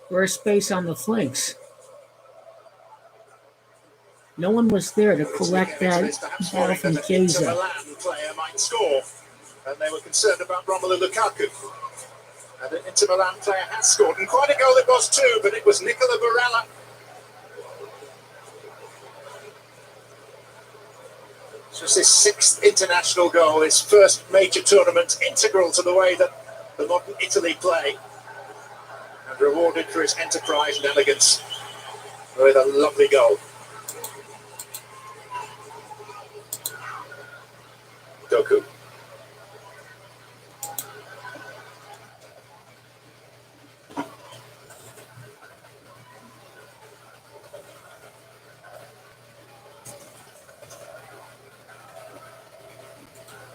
Where's space on the flanks? No one was there to collect that ball from Inter Chiesa. Milan player might score, and they were concerned about Romelu Lukaku. And an Inter Milan player has scored, and quite a goal it was too, but it was Nicola Barella. Just his 6th international goal, his first major tournament, integral to the way that the modern Italy play, and rewarded for his enterprise and elegance with a lovely goal. Doku.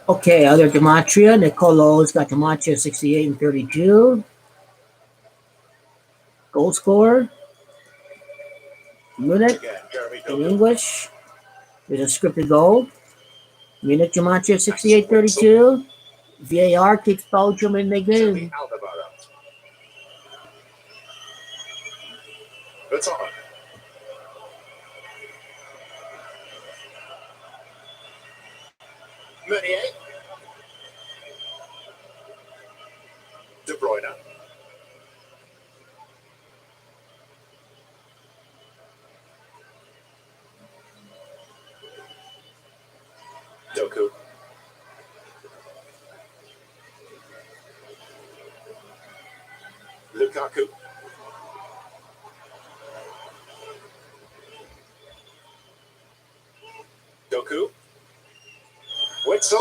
Okay, other Gematria. Nicolo's got Gematria 68 and 32. Goal scorer. Munich in English. There's a scripted goal. Munich Gematria 68-32. VAR keeps Belgium in the game. That's on. Meunier. De Bruyne. Doku. Lukaku. Doku. Witzel.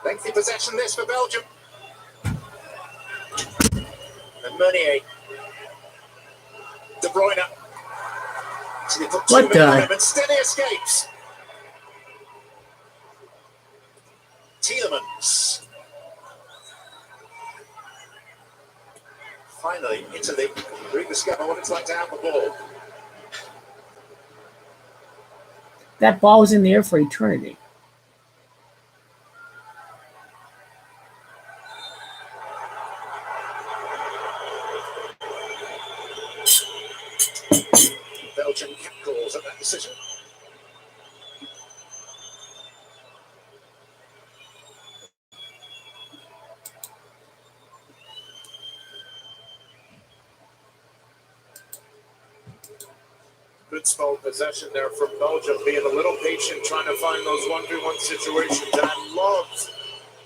Lengthy possession this for Belgium. And Meunier. De Bruyne. So they put 2 What men the? on him and still he escapes. Tielemans. Finally, Italy rediscover what it's like to have the ball. That ball was in the air for eternity. Belgian calls at that decision. Good small possession there from Belgium, being a little patient, trying to find those 1v1 situations. And I love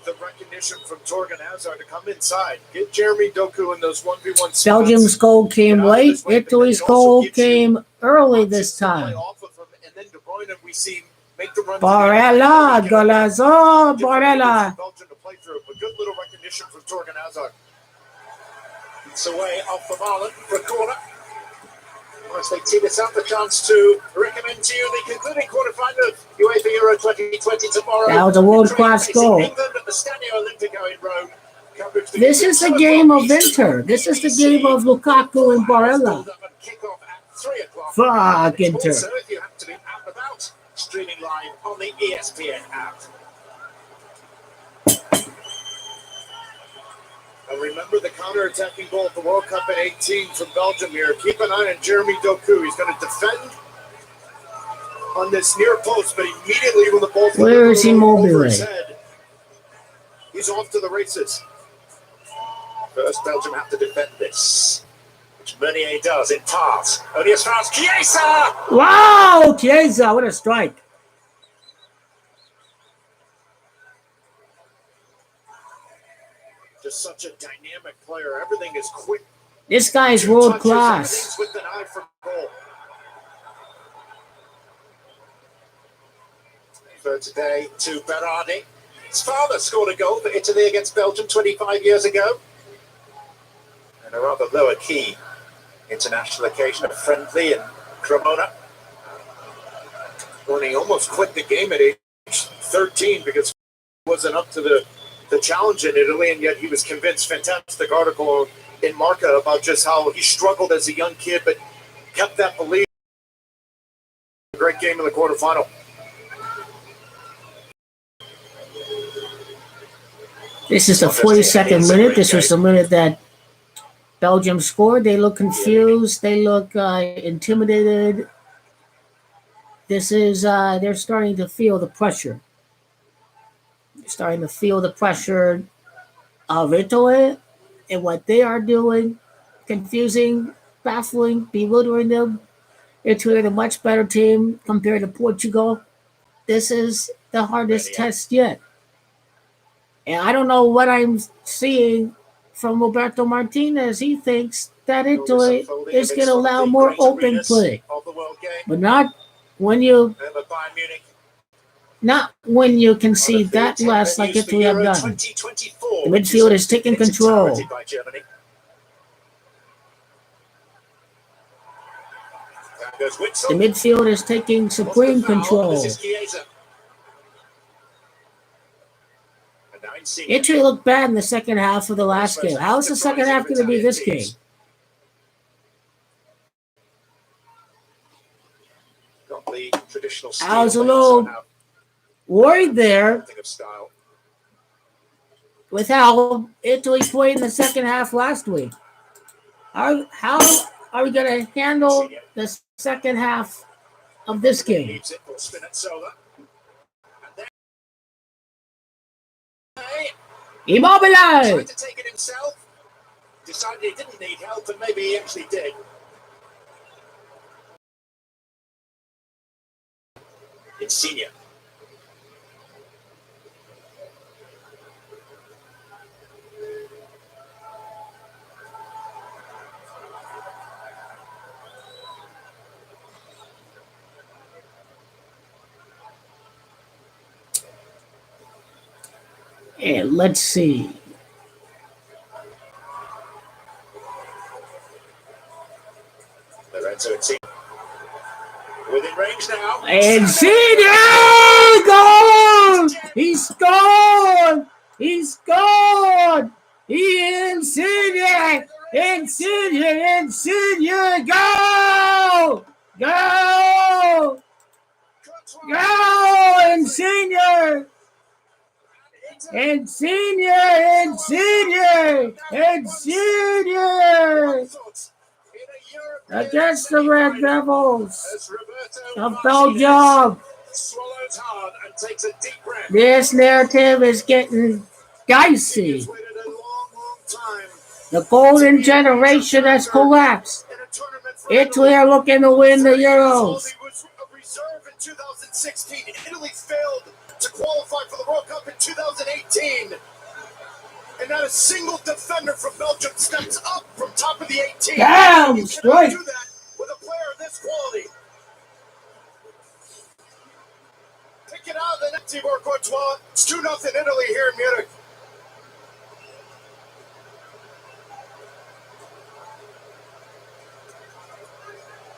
the recognition from Torgan Hazard to come inside, get Jeremy Doku in those 1v1 spots. Belgium's goal came late. Italy's goal came early this time. And then De Bruyne, we see make the run. Barella, Golazo, Barella. Belgium to play through, but good little recognition from Torgan Hazard. It's away off the Marlon for a corner. Once they tee this up, the chance to recommend to you the concluding quarterfinal of UEFA Euro 2020 tomorrow. That was a world-class goal. England at the Stadio Olimpico in Rome. This is the game of Inter. This is the game of Lukaku and Barella. Fuck Inter. So if you have to be out and about, streaming live on the ESPN app. And remember the counter-attacking goal at the World Cup in 18 from Belgium here. Keep an eye on Jeremy Doku. He's going to defend on this near post, but immediately when the ball Where is Immobile? He's off to the races. First, Belgium have to defend this, which Meunier does in part. Only as far as Chiesa! Wow, Chiesa, what a strike. Just such a dynamic player. Everything is quick. This guy is world class. With an eye for goal. For today to Berardi. His father scored a goal for Italy against Belgium 25 years ago. And a rather lower key international occasion, a friendly in Cremona. When he almost quit the game at age 13 because he wasn't up to the challenge in Italy, and yet he was convinced. Fantastic article in Marca about just how he struggled as a young kid, but kept that belief. Great game in the quarterfinal. This is the 42nd minute. This was the minute that Belgium scored. They look confused. They look intimidated. This is they're starting to feel the pressure. They're starting to feel the pressure of Italy and what they are doing, confusing, baffling, bewildering them. Italy are a much better team compared to Portugal. This is the hardest test yet. And I don't know what I'm seeing from Roberto Martinez. He thinks that Italy is going to allow more open play, but not when you concede that less like Italy have done. The midfield is taking control. The midfield is taking supreme control. Italy looked bad in the second half of the last game. How is the second half going to be this game? I was a little worried there with how Italy played in the second half last week. How are we going to handle the second half of this game? Immobile! Tried to take it himself. Decided he didn't need help, and maybe he actually did. Insigne. And let's see. Lorenzo Insigne. Within range now. Insigne! Goal! He scored! He scored! Insigne! Insigne! Go! Go! Go! Insigne! Insigne! Against the Red Devils of Belgium. This narrative is getting dicey. The golden generation has collapsed. Italy are looking to win the Euros. 2016, Italy failed to qualify for the World Cup in 2018. And not a single defender from Belgium steps up from top of the 18. Damn, you straight. do that with a player of this quality. Pick it out of the net, Thibaut Courtois. It's 2-0 Italy here in Munich.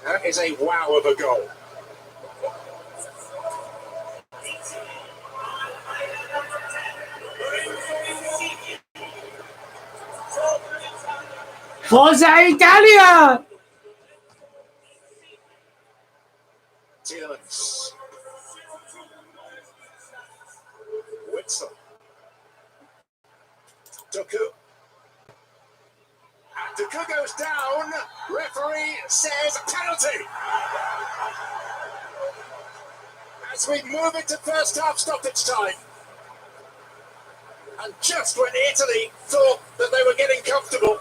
That is a wow of a goal. Forza Italia! Tielemans. Witzel. Doku. And Doku goes down. Referee says penalty. As we move into first half stoppage time. And just when Italy thought that they were getting comfortable,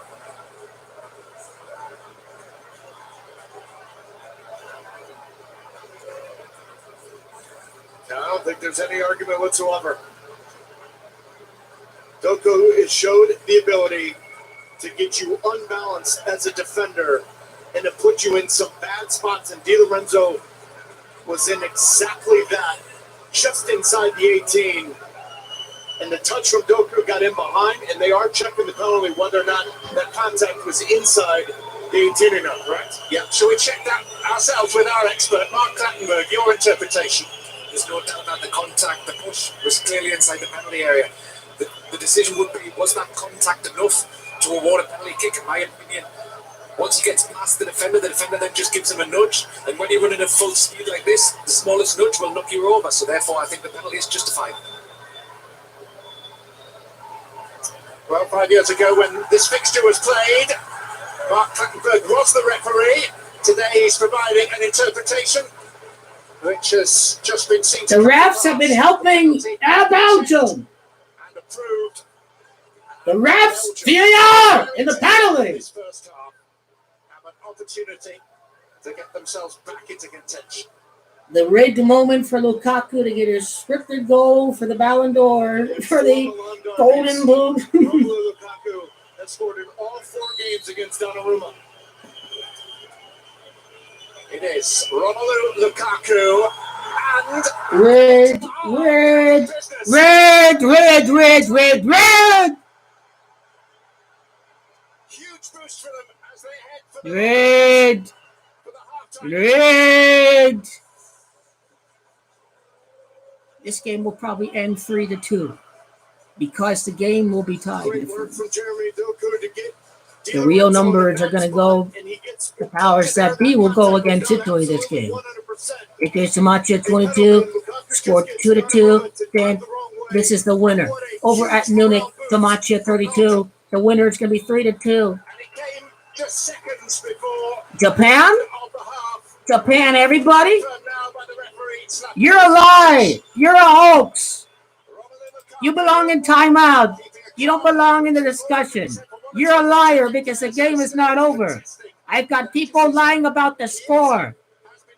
I don't think there's any argument whatsoever. Doku has showed the ability to get you unbalanced as a defender and to put you in some bad spots. And Di Lorenzo was in exactly that, just inside the 18. And the touch from Doku got in behind, and they are checking the penalty whether or not that contact was inside The Italy, correct? Yeah. Shall we check that ourselves with our expert, Mark Clattenburg? Your interpretation. There's no doubt that the contact, the push, was clearly inside the penalty area. The decision would be, was that contact enough to award a penalty kick, in my opinion? Once he gets past the defender then just gives him a nudge. And when you're running at full speed like this, the smallest nudge will knock you over. So therefore, I think the penalty is justified. Well, 5 years ago when this fixture was played, Mark Clattenburg was the referee. Today he's providing an interpretation which has just been seen. The refs have been helping Belgium. And approved. The refs, VAR in the penalty. This first half have an opportunity to get themselves back into contention. The rigged moment for Lukaku to get his scripted goal for the Ballon d'Or, for the Golden Boot. Romelu Lukaku has scored in all 4 games against Donnarumma. It is Romelu Lukaku and Red. Huge boost for them as they head for the halftime. Red. This game will probably end 3-2 because the game will be tied. Great work from Jeremy Doku to get The real numbers are going to go. The powers that be will go against Italy this game. If there's Samacha 22, scored 2-2, then this is the winner. Over at Munich, Samacha 32. The winner is going to be 3-2. Just seconds before Japan? of the half. Japan, everybody? Turned now by the referee. You're a lie. You're a hoax. You belong in timeout. You don't belong in the discussion. You're a liar because the game is not over. I've got people lying about the score.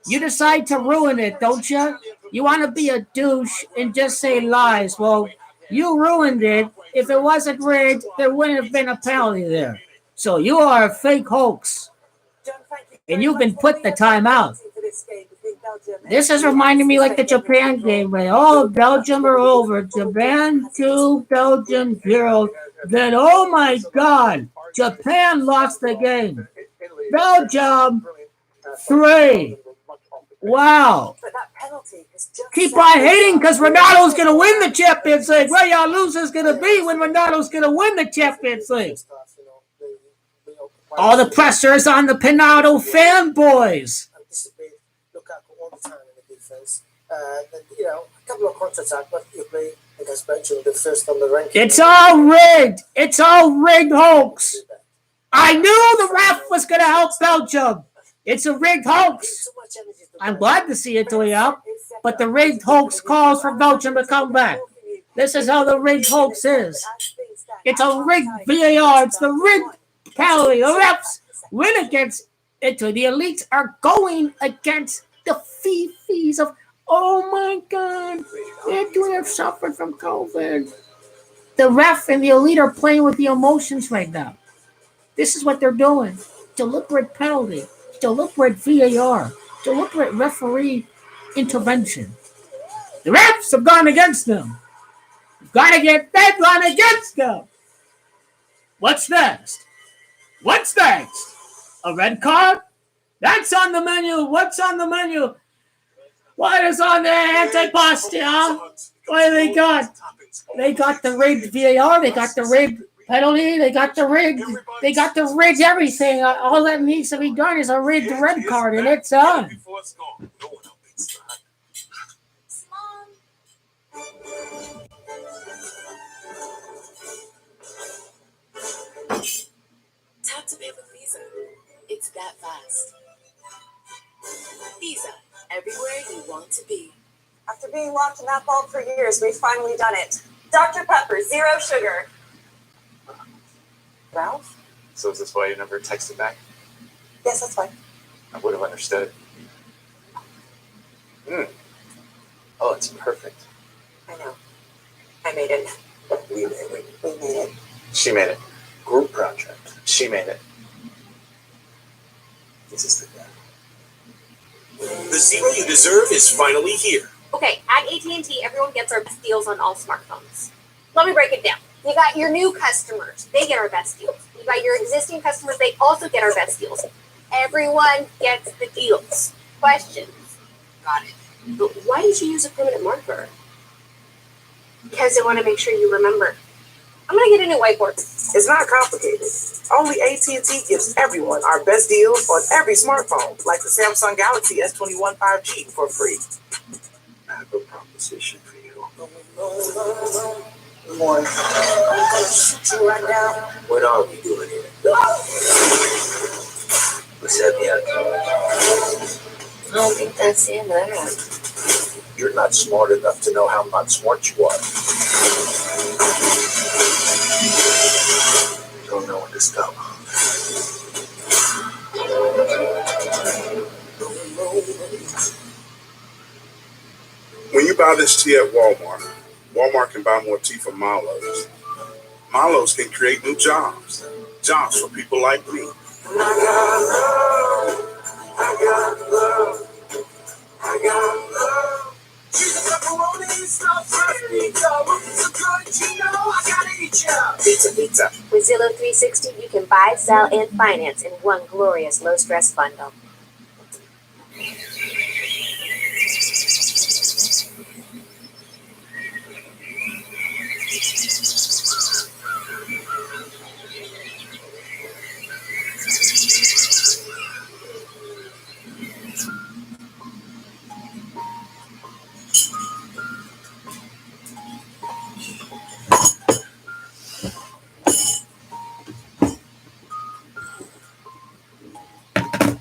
You decide to ruin it, don't you? You want to be a douche and just say lies. Well, you ruined it. If it wasn't rigged, there wouldn't have been a penalty there. So you are a fake hoax. And you've been put the timeout. This is reminding me like the Japan game. Where, oh, Belgium are over. Japan 2, Belgium 0. Then, oh my God, Japan lost the game. Belgium 3. Wow. Keep on hating because Ronaldo's going to win the Champions League. Where y'all losers going to be when Ronaldo's going to win the Champions League? All the pressure is on the Pinado fanboys. Anticipate Lukaku all the time in the defense. A couple of counterattacks, but you play against Belgium, the first on the ranking. It's all rigged. It's all rigged hoax. I knew the ref was going to help Belgium. It's a rigged hoax. I'm glad to see Italy up, but the rigged hoax calls for Belgium to come back. This is how the rigged hoax is. It's a rigged VAR. It's the rigged penalty. The refs win against Italy. The elites are going against the fifis of, oh my God, Italy have suffered from COVID. The ref and the elite are playing with the emotions right now. This is what they're doing. Deliberate penalty, deliberate VAR, deliberate referee intervention. The refs have gone against them. They've gone against them. What's next? What's next? A red card? That's on the menu. What's on the menu? What is on the antiposte, huh? What do they got? They got the rigged VAR. They got the rigged penalty. They got the rigged everything. All that needs to be done is a rigged red card, and it's on. Tap to pay with Visa. It's that fast. Visa, everywhere you want to be. After being locked in that vault for years, we've finally done it. Dr. Pepper, 0 sugar. Ralph? So is this why you never texted back? Yes, that's fine. I would have understood. Oh, it's perfect. I know. I made it. We made it. She made it. Group project. She made it. This is the guy. The zero you deserve is finally here. Okay, at AT&T, everyone gets our best deals on all smartphones. Let me break it down. You got your new customers. They get our best deals. You got your existing customers. They also get our best deals. Everyone gets the deals. Questions? Got it. But why did you use a permanent marker? Because I want to make sure you remember. I'm going to get a new whiteboard. It's not complicated. Only AT&T gives everyone our best deals on every smartphone, like the Samsung Galaxy S21 5G for free. I have a proposition for you. Good morning. I'm gonna shoot you right now. What are we doing here? What's that the outcome? I don't think that's the end of that. You're not smart enough to know how not smart you are. You don't know when to stop. When you buy this tea at Walmart, Walmart can buy more tea from Milo's. Milo's can create new jobs. Jobs for people like me. I got love. Cheese and pepperoni, stuffed fresh pizza. It's so good, you know I gotta eat ya. Pizza. With Zillow 360, you can buy, sell, and finance in one glorious low-stress bundle.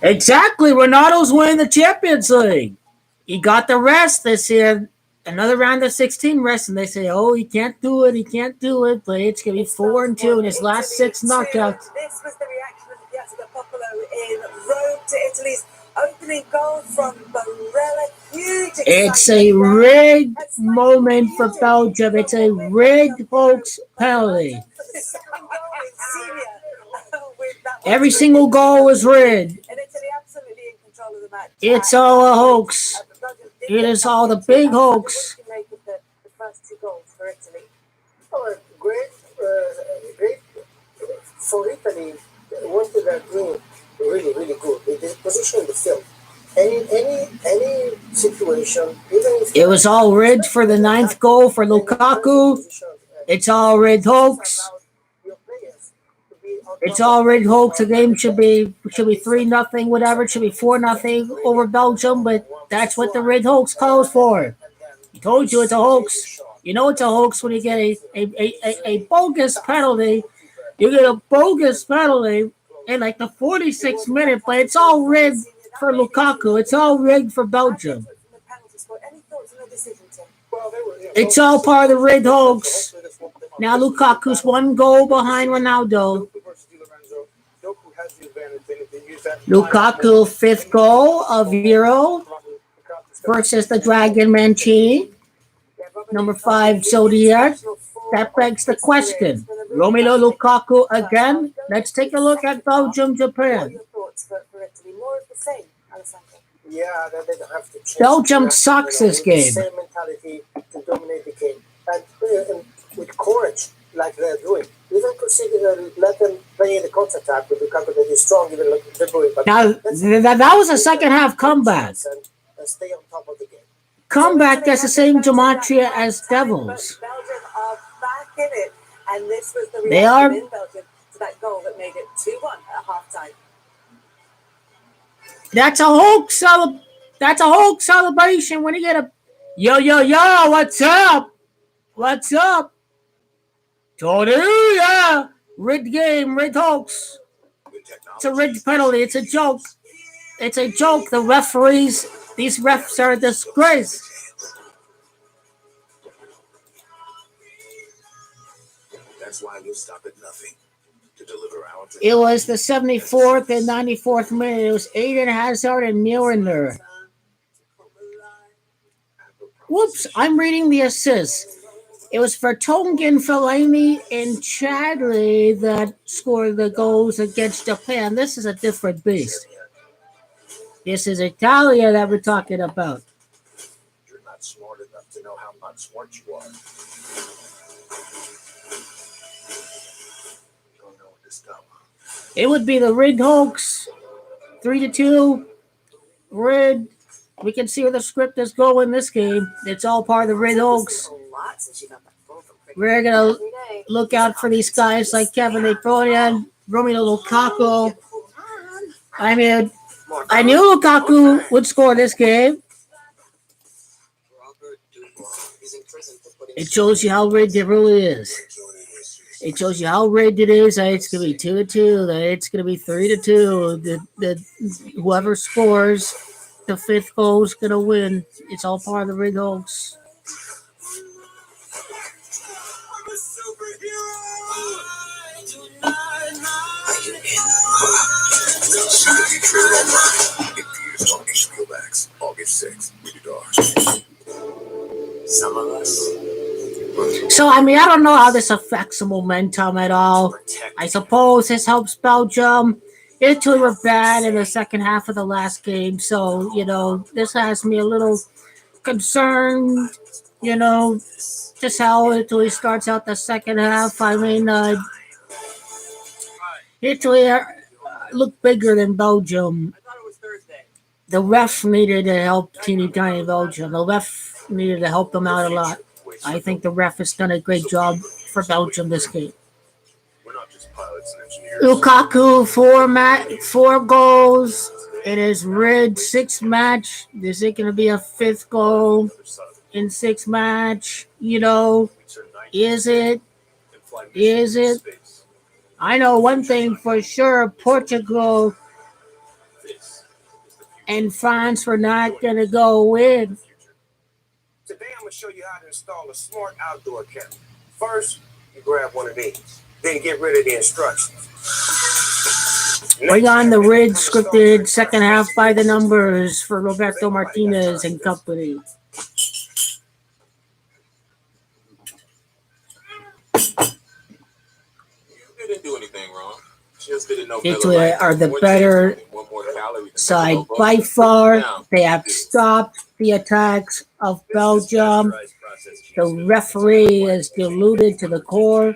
Exactly. Ronaldo's winning the Champions League. He got the rest this year. Another round of 16 rest, and they say, "Oh, he can't do it. He can't do it." But it's gonna be 4-2 in his last 6 knockouts. This was the reaction of the Piazza del Popolo in Rome to Italy's opening goal from Barella. Huge It's a rigged moment for Belgium. It's a rigged hoax penalty. Every single goal was rigged. And Italy absolutely in control of the match. It's all a hoax. It is all the big hoax. What do you make of the first 2 goals for Italy? Oh, great for Italy. What they are doing really, really good. They position the field. Any situation, even if It was all rigged for the 9th goal for Lukaku. It's all rigged hoax. It's all rigged hoax. The game should be 3-0, whatever. It should be 4-0 over Belgium, but that's what the rigged hoax calls for. I told you it's a hoax. You know it's a hoax when you get a bogus penalty. You get a bogus penalty in like the 46th minute, but it's all rigged for Lukaku. It's all rigged for Belgium. It's all part of the rigged hoax. Now Lukaku's 1 goal behind Ronaldo. Lukaku 5th goal of Euro versus the Dragon Mancini. Number 5 Zodiac. That begs the question. Romelu Lukaku again. Let's take a look at Belgium, Japan. Yeah, they don't have to change. Belgium sucks this game. Same mentality to dominate the game, and with courage, like they're doing. Even consider let them play the counter-attack with Lukaku that is strong, even like De Bruyne. But Now that was a second half comeback. And stay on top of the game. Comeback that's the same gematria as Devils. Belgium are back in it, and this was the They are. reaction in Belgium to that goal that made it 2-1 at halftime. That's a hoax. That's a hoax celebration when you get a yo. What's up? What's up? Told you, yeah. Rigged game, rigged hoax. It's a rigged penalty. It's a joke. It's a joke. The referees, these refs are a disgrace. That's why we'll stop at nothing to deliver our dream. It was the 74th and 94th minute. It was Eden Hazard and Milner. Whoops, I'm reading the assists. It was Vertonghen, Fellaini, and Chadley that scored the goals against Japan. This is a different beast. This is Italia that we're talking about. You're not smart enough to know how not smart you are. It would be the Red Hulks, 3-2. Red. We can see where the script is going this game. It's all part of the Red Hulks. We're gonna look out for these guys like Kevin De Bruyne, Romelu Lukaku. I mean, I knew Lukaku would score this game. It shows you how rigged it really is. It shows you how rigged it is. That it's gonna be 2-2. That it's gonna be 3-2. Whoever scores the fifth goal is gonna win. It's all part of the Red Hulks. August 6th, So, I mean, I don't know how this affects the momentum at all. I suppose this helps Belgium. Italy were bad in the second half of the last game, so, this has me a little concerned, just how Italy starts out the second half. I mean, Italy looked bigger than Belgium. The ref needed to help teeny tiny Belgium. The ref needed to help them out a lot. I think the ref has done a great job for Belgium this game. Lukaku, 4 goals in his red 6 match. Is it going to be a 5th goal in 6 match? Is it? Is it? I know one thing for sure. Portugal and France were not going to go in. Today I'm going to show you how to install a smart outdoor camera. First, you grab one of these. Then get rid of the instructions. Bring on the red scripted second half by the numbers for Roberto Martinez and company. You didn't do anything wrong. Just didn't know Italy are the better side by far. They have stopped the attacks of Belgium. The referee is deluded to the core.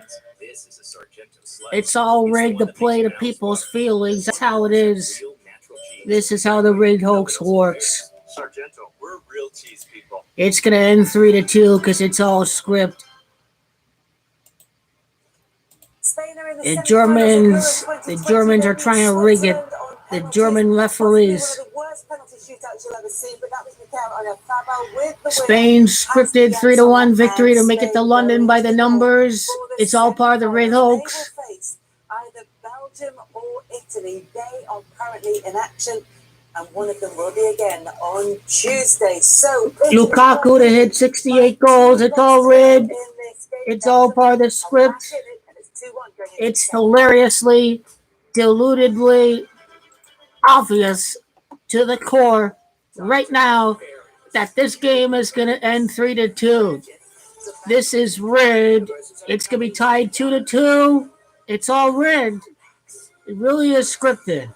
It's all rigged to play to people's feelings. That's how it is. This is how the Red Hulks works. It's going to end 3-2 because it's all script. The Germans are trying to rig it. The German referees. Spain scripted 3-1 victory to make it to London by the numbers. It's all part of the Red Hulks. Either Belgium or Italy, they are currently in action, and one of them will be again on Tuesday. So Lukaku to hit 68 goals. It's all red. It's all part of the script. It's hilariously, deludedly obvious to the core right now that this game is going to end 3-2. This is rigged. It's going to be tied 2-2. It's all rigged. It really is scripted.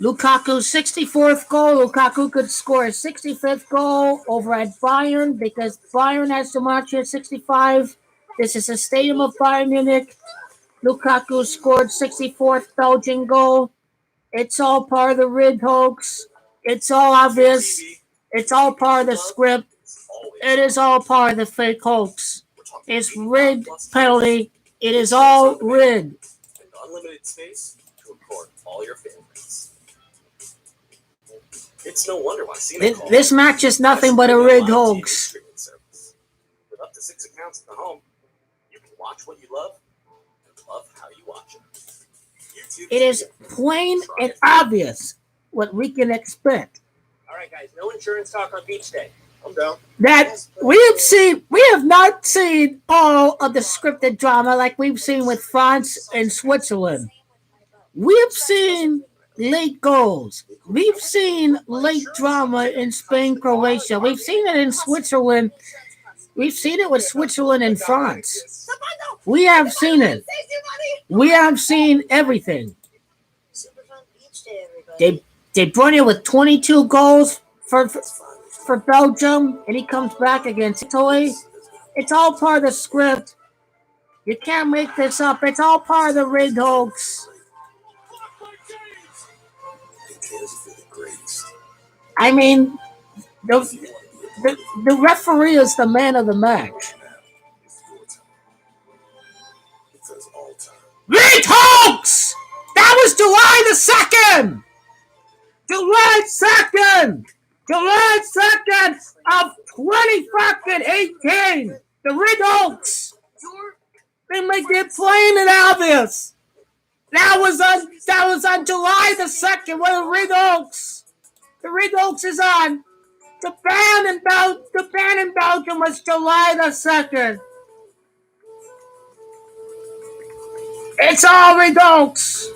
Lukaku's 64th goal. Lukaku could score a 65th goal over at Bayern because Bayern has to march at 65. This is a stadium of Bayern Munich. Lukaku scored 64th Belgian goal. It's all part of the Red Hulks. It's all obvious. It's all part of the script. It is all part of the fake Hulks. It's rigged penalty. It is all rigged. Unlimited space to record all your favorites. It's no wonder why this match is nothing but a rigged Hulks. With up to 6 accounts at the home, you can watch what you love and love how you watch it. It is plain and obvious what we can expect. All right, guys, no insurance talk on beach day. I'm down. That we have not seen all of the scripted drama like we've seen with France and Switzerland. We've seen late goals. We've seen late drama in Spain, Croatia. We've seen it in Switzerland. We've seen it with Switzerland and France. We have seen it. We have seen everything. De Bruyne with 22 goals for Belgium, and he comes back against Italy. It's all part of the script. You can't make this up. It's all part of the rigged hoax. I mean, the referee is the man of the match. Rigged hoax! That was July the 2nd! July 2nd! July 2nd of 2018! The rigged hoax! They make it plain and obvious. That was on July the 2nd when the rigged hoax. The rigged hoax is on. The ban in Belgium was July the 2nd. It's all rigged hoax.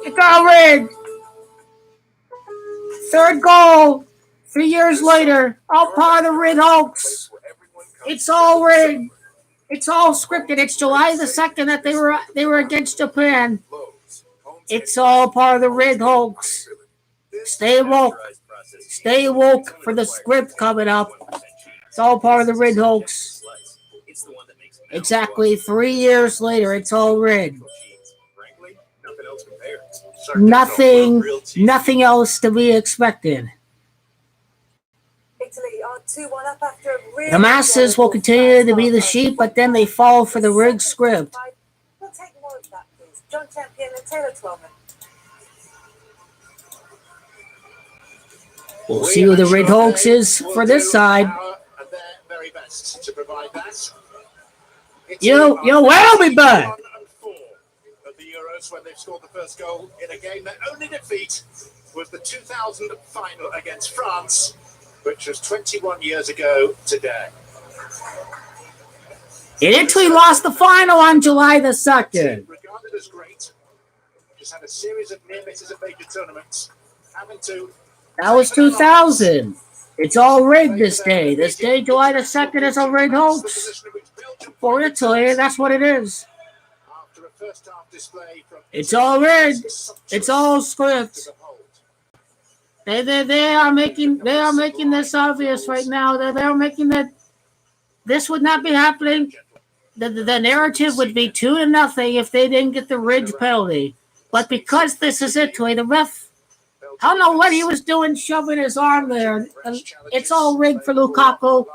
It's all rigged. Third goal, 3 years later, all part of the rigged hoax. It's all rigged. It's all scripted. It's July the 2nd that they were against Japan. It's all part of the rigged hoax. Stay woke. Stay woke for the script coming up. It's all part of the rigged hoax. Exactly 3 years later, it's all rigged. Nothing else to be expected. Italy are 2-1 up after a really The masses will continue to be the sheep, but then they fall for the rigged script. We'll take more of that, please. John Champion and Taylor Twelman. We'll see who the rigged hoax is for this side. Yo, where'll we be? When they've scored the first goal in a game, their only defeat was the 2000 final against France, which was 21 years ago today. Italy lost the final on July the 2nd. Regarded as great, just had a series of near misses at major tournaments, having to. That was 2000. It's all rigged this day. This day, July the 2nd, is a rigged hoax. For Italy, that's what it is. It's all rigged. It's all script. They are making this obvious right now. They're making that this would not be happening. The narrative would be 2-0 if they didn't get the rigged penalty. But because this is Italy, the ref, I don't know what he was doing, shoving his arm there. It's all rigged for Lukaku.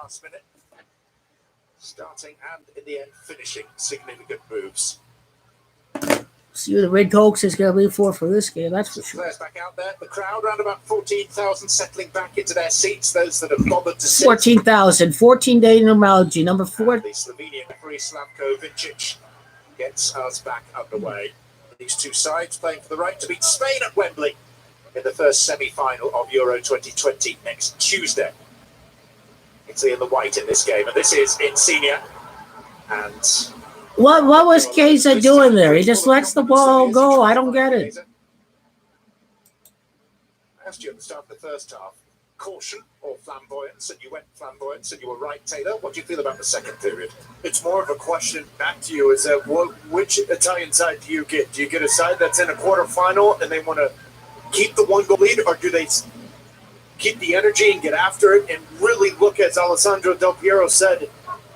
Starting and in the end finishing significant moves. See who the rigged hoax is going to be for this game, that's for sure. Players back out there. The crowd, around about 14,000, settling back into their seats. Those that have bothered to sit. 14,000, 14-day numerology, number 4. The Slovenian referee Slavko Vincic gets us back underway. These two sides playing for the right to beat Spain at Wembley in the first semi-final of Euro 2020 next Tuesday. Italy in the white in this game, and this is Insigne. And what was Chiesa doing there? He just lets the ball go. I don't get it. I asked you at the start of the first half, caution or flamboyance, and you went flamboyance, and you were right, Taylor. What do you feel about the second period? It's more of a question back to you, is that which Italian side do you get? Do you get a side that's in a quarterfinal and they want to keep the one goal lead, or do they keep the energy and get after it and really look, as Alessandro Del Piero said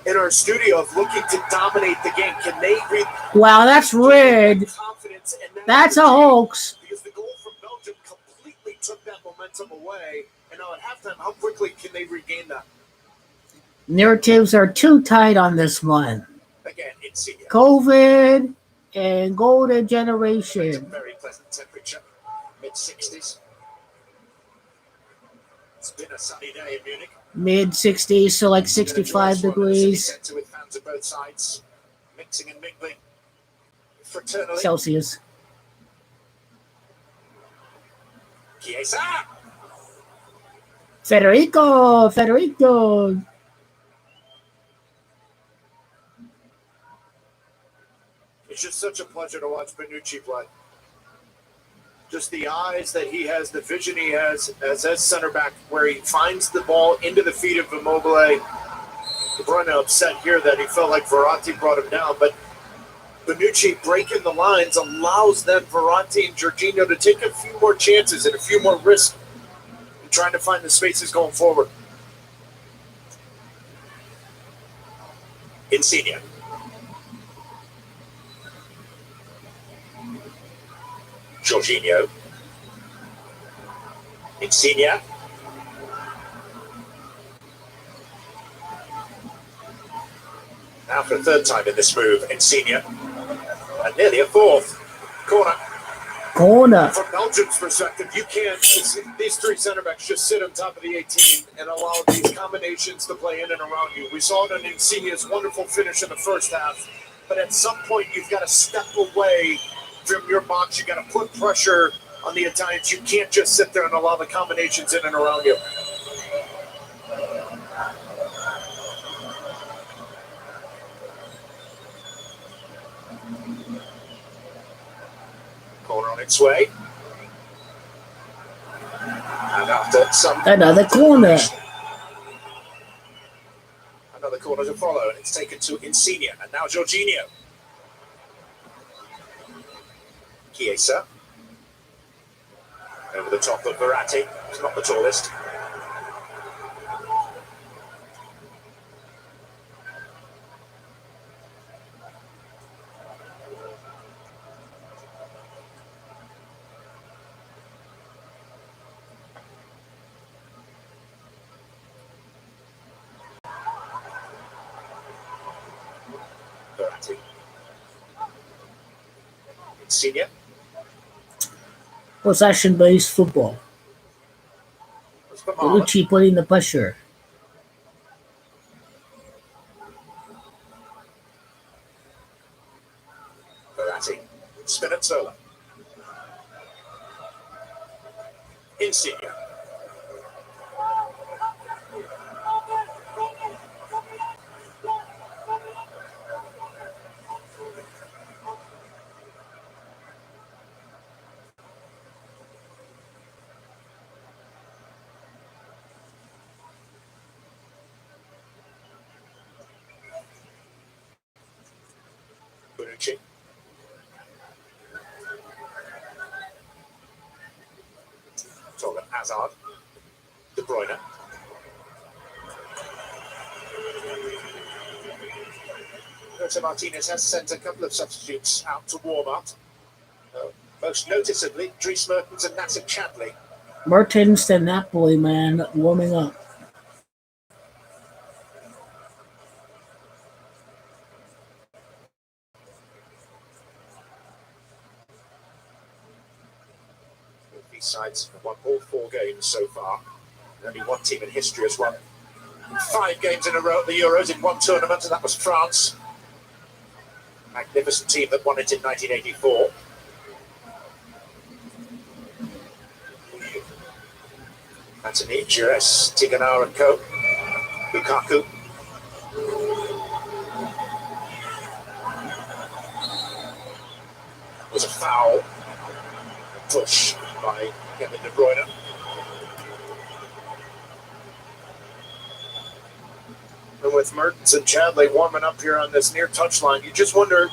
in our studio, of looking to dominate the game? Can they read? Wow, that's rigged. That's a hoax. Because the goal from Belgium completely took that momentum away, and now at halftime, how quickly can they regain that? Narratives are too tight on this one. Again, Insigne. COVID and golden generation. Very pleasant temperature, mid-60s. It's been a sunny day in Munich. Mid-60s, so like 65 degrees. With fans of both sides, mixing and mingling fraternally. Celsius. Chiesa! Federico. It's just such a pleasure to watch Bonucci play. Just the eyes that he has, the vision he has as center back, where he finds the ball into the feet of Immobile. Bruyne upset here that he felt like Verratti brought him down, but Bonucci breaking the lines allows then Verratti and Jorginho to take a few more chances and a few more risks in trying to find the spaces going forward. Insigne. Jorginho. Insigne. Now for a third time in this move, Insigne. And nearly a fourth. Corner. Corner. From Belgium's perspective, you can't, these three center backs just sit on top of the 18 and allow these combinations to play in and around you. We saw it in Insigne's wonderful finish in the first half, but at some point you've got to step away from your box. You've got to put pressure on the Italians. You can't just sit there and allow the combinations in and around you. Corner on its way. And after some... Another corner. Another corner to follow, and it's taken to Insigne. And now Jorginho. Chiesa. Over the top of Verratti. He's not the tallest. Verratti. Insigne. Possession-based football. Bonucci putting the pressure. Verratti. Spinazzola. Insigne. Bonucci. Torgan Hazard. De Bruyne. Roberto Martinez has sent a couple of substitutes out to warm up. Most noticeably, Dries Mertens and Nacer Chadli. Mertens, the Napoli man, warming up. These sides have won all 4 games so far. Only one team in history has won 5 games in a row at the Euros in one tournament, and that was France. Magnificent team that won it in 1984. Anthony, Jures, Tigana and co. Lukaku. Was a foul. Push by Kevin De Bruyne. And with Mertens and Chadley warming up here on this near touchline, you just wonder,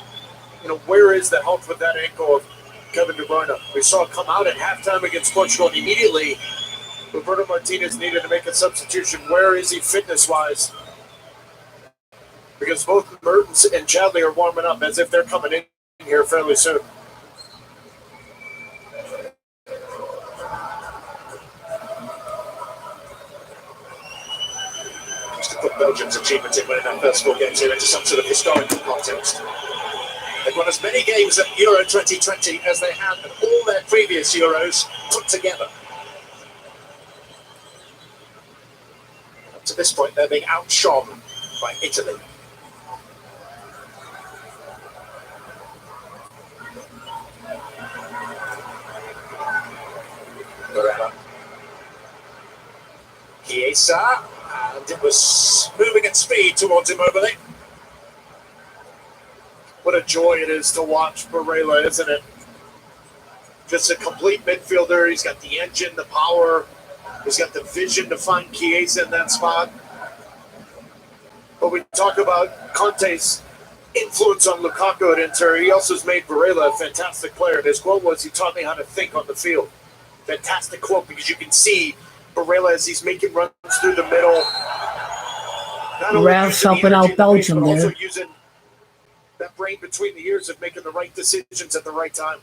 where is the health with that ankle of Kevin De Bruyne? We saw it come out at halftime against Portugal, and immediately Roberto Martinez needed to make a substitution. Where is he fitness-wise? Because both Mertens and Chadley are warming up as if they're coming in here fairly soon. To put Belgium's achievement in winning that first 4 games here into some sort of historical context. They've won as many games at Euro 2020 as they had at all their previous Euros put together. Up to this point, they're being outshone by Italy. Barella. Chiesa. And it was moving at speed towards Immobile. What a joy it is to watch Barella, isn't it? Just a complete midfielder. He's got the engine, the power. He's got the vision to find Chiesa in that spot. But we talk about Conte's influence on Lukaku at Inter. He also has made Barella a fantastic player. And his quote was, "He taught me how to think on the field." Fantastic quote, because you can see Barella as he's making runs through the middle. Ralph's helping out Belgium there. that brain between the ears of making the right decisions at the right time.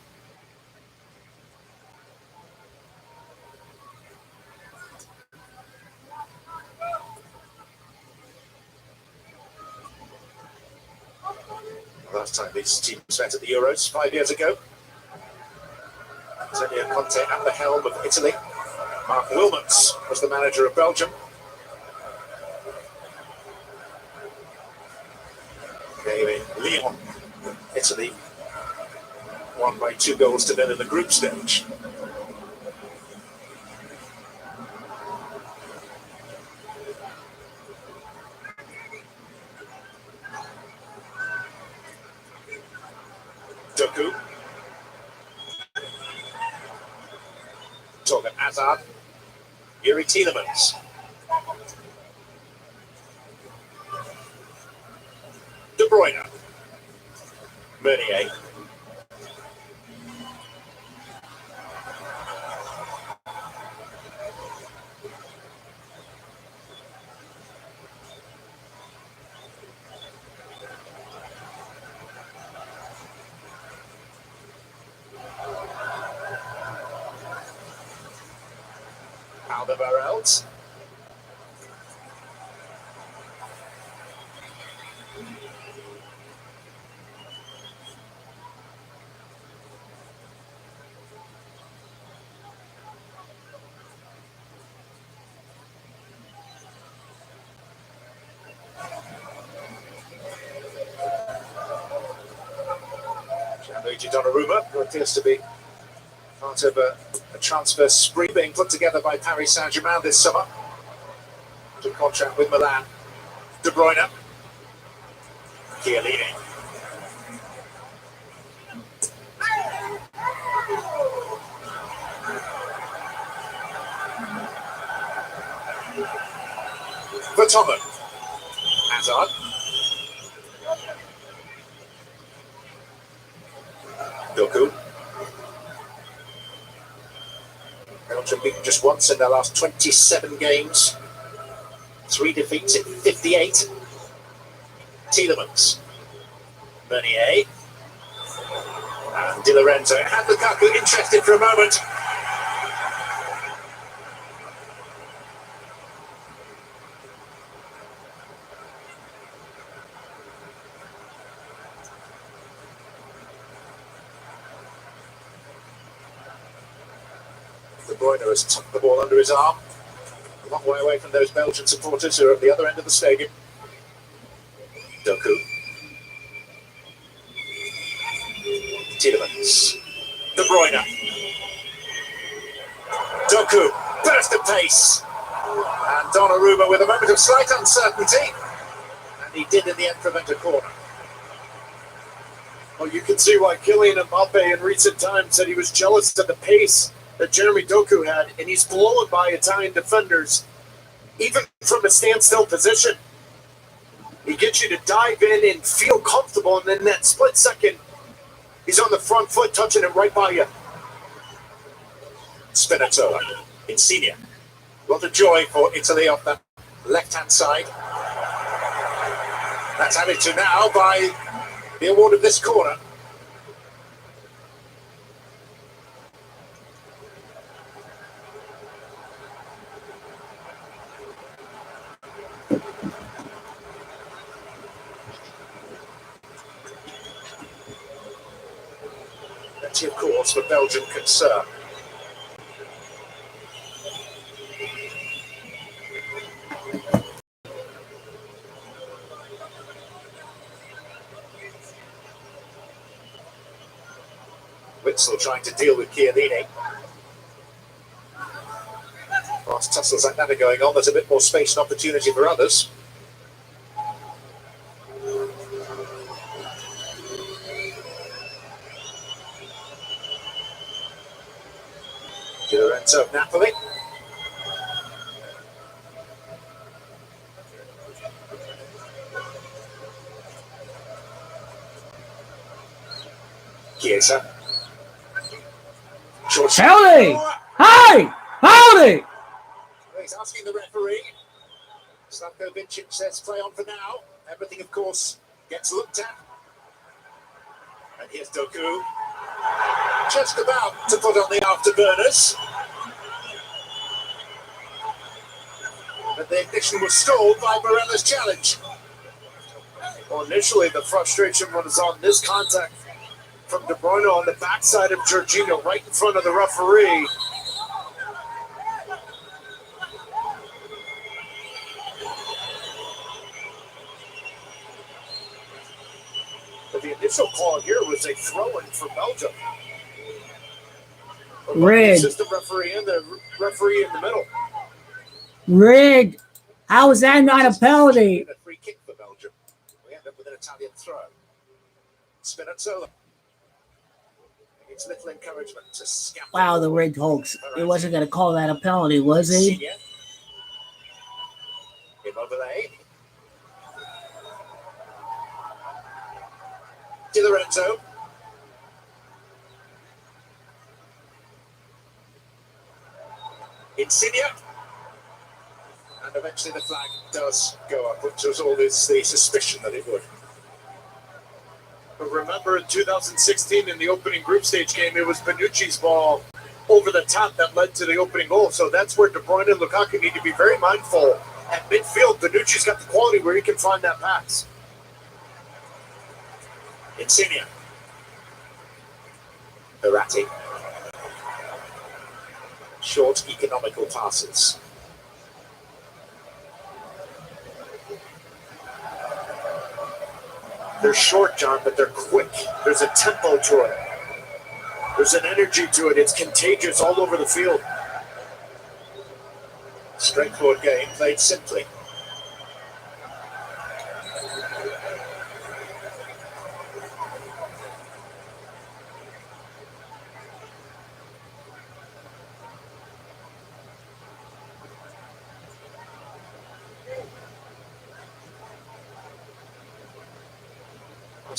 Last time these teams met at the Euros 5 years ago. Antonio Conte at the helm of Italy. Mark Wilmots was the manager of Belgium. They in Lyon, Italy, won by 2-0 in the group stage. Doku. Torgan Hazard. Yuri Tielemans. De Bruyne. Meunier. Alderweireld. Gianluigi Donnarumma, who appears to be part of a transfer spree being put together by Paris Saint-Germain this summer. To contract with Milan. De Bruyne. Chiellini. Vertonghen. Hazard. Doku. Belgium beaten just once in their last 27 games. 3 defeats in 58. Tielemans. Meunier. And Di Lorenzo. Had Lukaku interested for a moment. De Bruyne has tucked the ball under his arm. A long way away from those Belgian supporters who are at the other end of the stadium. Doku. Tielemans. De Bruyne. Doku. Burst of pace. And Donnarumma with a moment of slight uncertainty. And he did in the end prevent a corner. Well, you can see why Kylian Mbappe in recent times said he was jealous of the pace that Jeremy Doku had, and he's blown by Italian defenders, even from a standstill position. He gets you to dive in and feel comfortable, and then that split second, he's on the front foot, touching it right by you. Spinazzola. Insigne. A lot of joy for Italy off that left-hand side. That's added to now by the award of this corner. Of course, for Belgian concern. Witsel trying to deal with Chiellini. Whilst tussles like that are going on, there's a bit more space and opportunity for others. Di Lorenzo of Napoli. Chiesa. Howdy! Hi! Howdy! He's asking the referee. Slavko Vincic says play on for now. Everything, of course, gets looked at. And here's Doku. Just about to put on the afterburners. But the ignition was stalled by Barella's challenge. Well, initially the frustration was on this contact from De Bruyne on the backside of Jorginho, right in front of the referee. But the initial call here was a throw-in for Belgium. Red. The assistant referee and the referee in the middle. Red. How is that not a penalty? A free kick for Belgium. We end up with an Italian throw. Spinazzola. It's little encouragement to scamper. Wow, the Red Hulks. He wasn't going to call that a penalty, was he? Immobile. Di Lorenzo. Insigne. And eventually the flag does go up, which was always the suspicion that it would. But remember in 2016 in the opening group stage game, it was Bonucci's ball over the top that led to the opening goal. So that's where De Bruyne and Lukaku need to be very mindful. At midfield, Bonucci's got the quality where he can find that pass. Insigne. Verratti. Short, economical passes. They're short, John, but they're quick. There's a tempo to it. There's an energy to it. It's contagious all over the field. Straightforward game, played simply.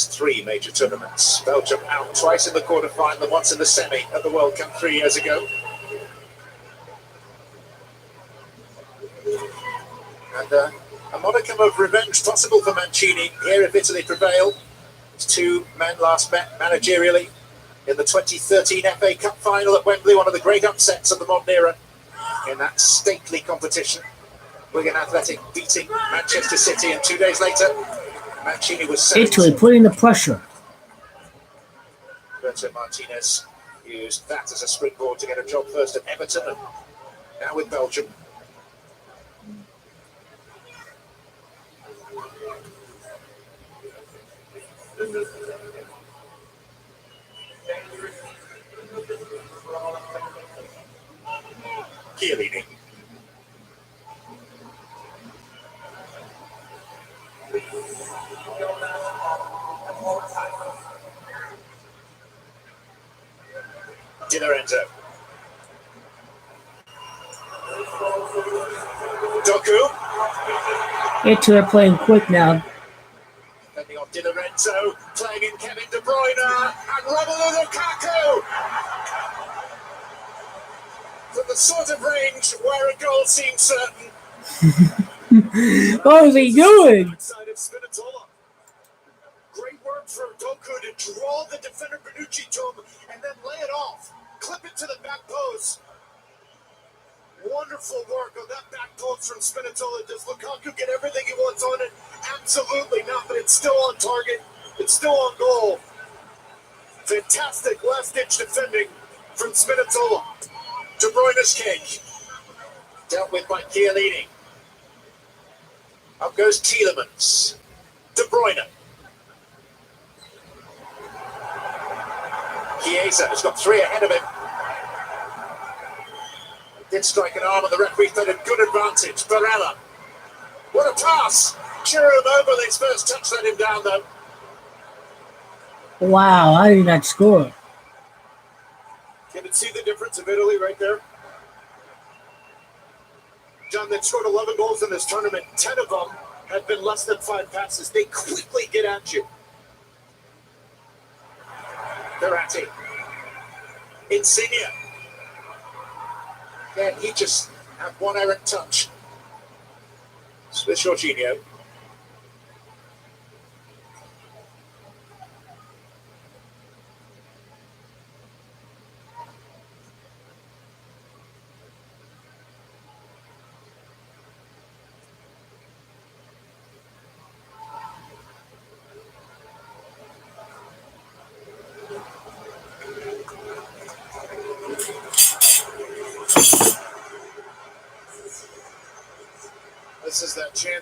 Three major tournaments. Belgium out twice in the quarterfinal and once in the semi at the World Cup 3 years ago. And a modicum of revenge possible for Mancini here if Italy prevail. His two men last met managerially in the 2013 FA Cup final at Wembley, one of the great upsets of the modern era in that stately competition. Wigan Athletic beating Manchester City, and 2 days later Mancini was sent. Italy putting the pressure. Roberto Martinez used that as a springboard to get a job first at Everton and now with Belgium. Chiellini. Di Lorenzo. Doku. Italy are playing quick now. Defending off Di Lorenzo, playing in Kevin De Bruyne and Romelu Lukaku. From the sort of range where a goal seems certain. What was he doing? Great work from Doku to draw the defender Bonucci to him and then lay it off. Clip it to the back post. Wonderful work on that back post from Spinazzola. Does Lukaku get everything he wants on it? Absolutely not, but it's still on target. It's still on goal. Fantastic last-ditch defending from Spinazzola. De Bruyne's kick. Dealt with by Chiellini. Up goes Tielemans. De Bruyne. Chiesa has got three ahead of him. Did strike an arm and the referee played a good advantage. Barella. What a pass! Ciro Immobile's first touch let him down though. Wow, how did he not score? Can you see the difference of Italy right there? John, they've scored 11 goals in this tournament. 10 of them have been less than 5 passes. They quickly get at you. Verratti. Insigne. Yeah, he just had one errant touch. With Jorginho.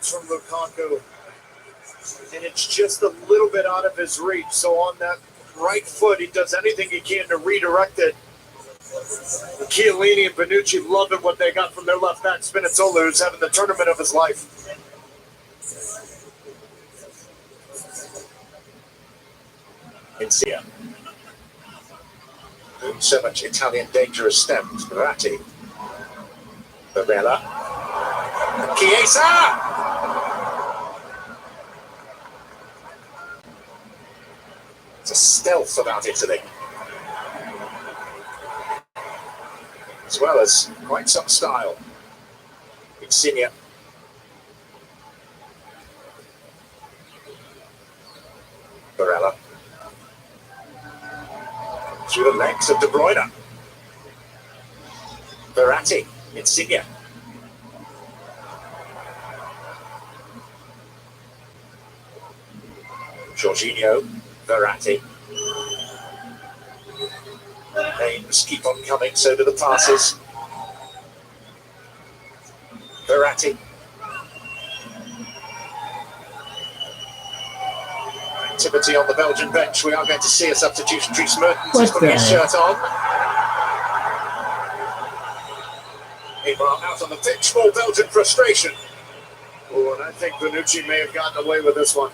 comes from Lukaku. And it's just a little bit out of his reach. So on that right foot, he does anything he can to redirect it. Chiellini and Bonucci loving what they got from their left back, Spinazzola, who's having the tournament of his life. Insia. So much Italian dangerous stems. Verratti. Barella. Chiesa! It's a stealth about Italy. As well as quite some style. Insigne. Barella. Through the legs of De Bruyne. Verratti. Insigne. Jorginho. Verratti. Names keep on coming, so do the passes. Verratti. Activity on the Belgian bench. We are going to see a substitution. Dries Mertens is putting his shirt on. Meanwhile, out on the pitch, more Belgian frustration. Oh, and I think Bonucci may have gotten away with this one.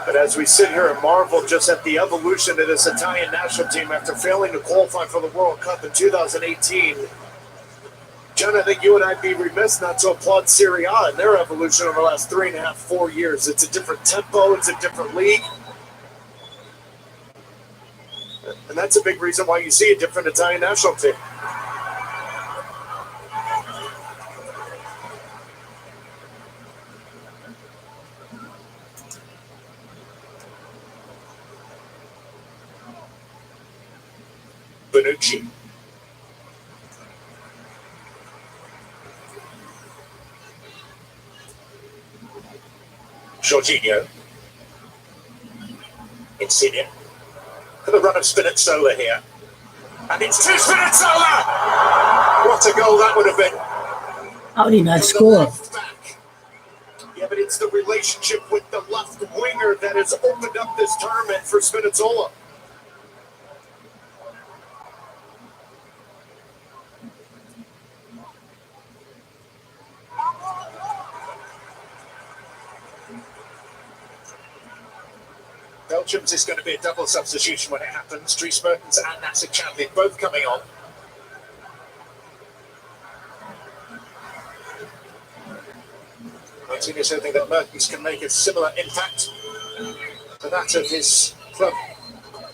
But as we sit here and marvel just at the evolution of this Italian national team after failing to qualify for the World Cup in 2018, John, I think you and I'd be remiss not to applaud Serie A and their evolution over the last 3.5, 4 years. It's a different tempo, it's a different league. And that's a big reason why you see a different Italian national team. Bonucci. Jorginho. Insigne. For the run of Spinazzola here. And it's to Spinazzola! What a goal that would have been. How did he not score? Yeah, but it's the relationship with the left winger that has opened up this tournament for Spinazzola. Belgium's is going to be a double substitution when it happens. Dries Mertens and Nasser Chadli both coming on. Martinez hoping that Mertens can make a similar impact to that of his club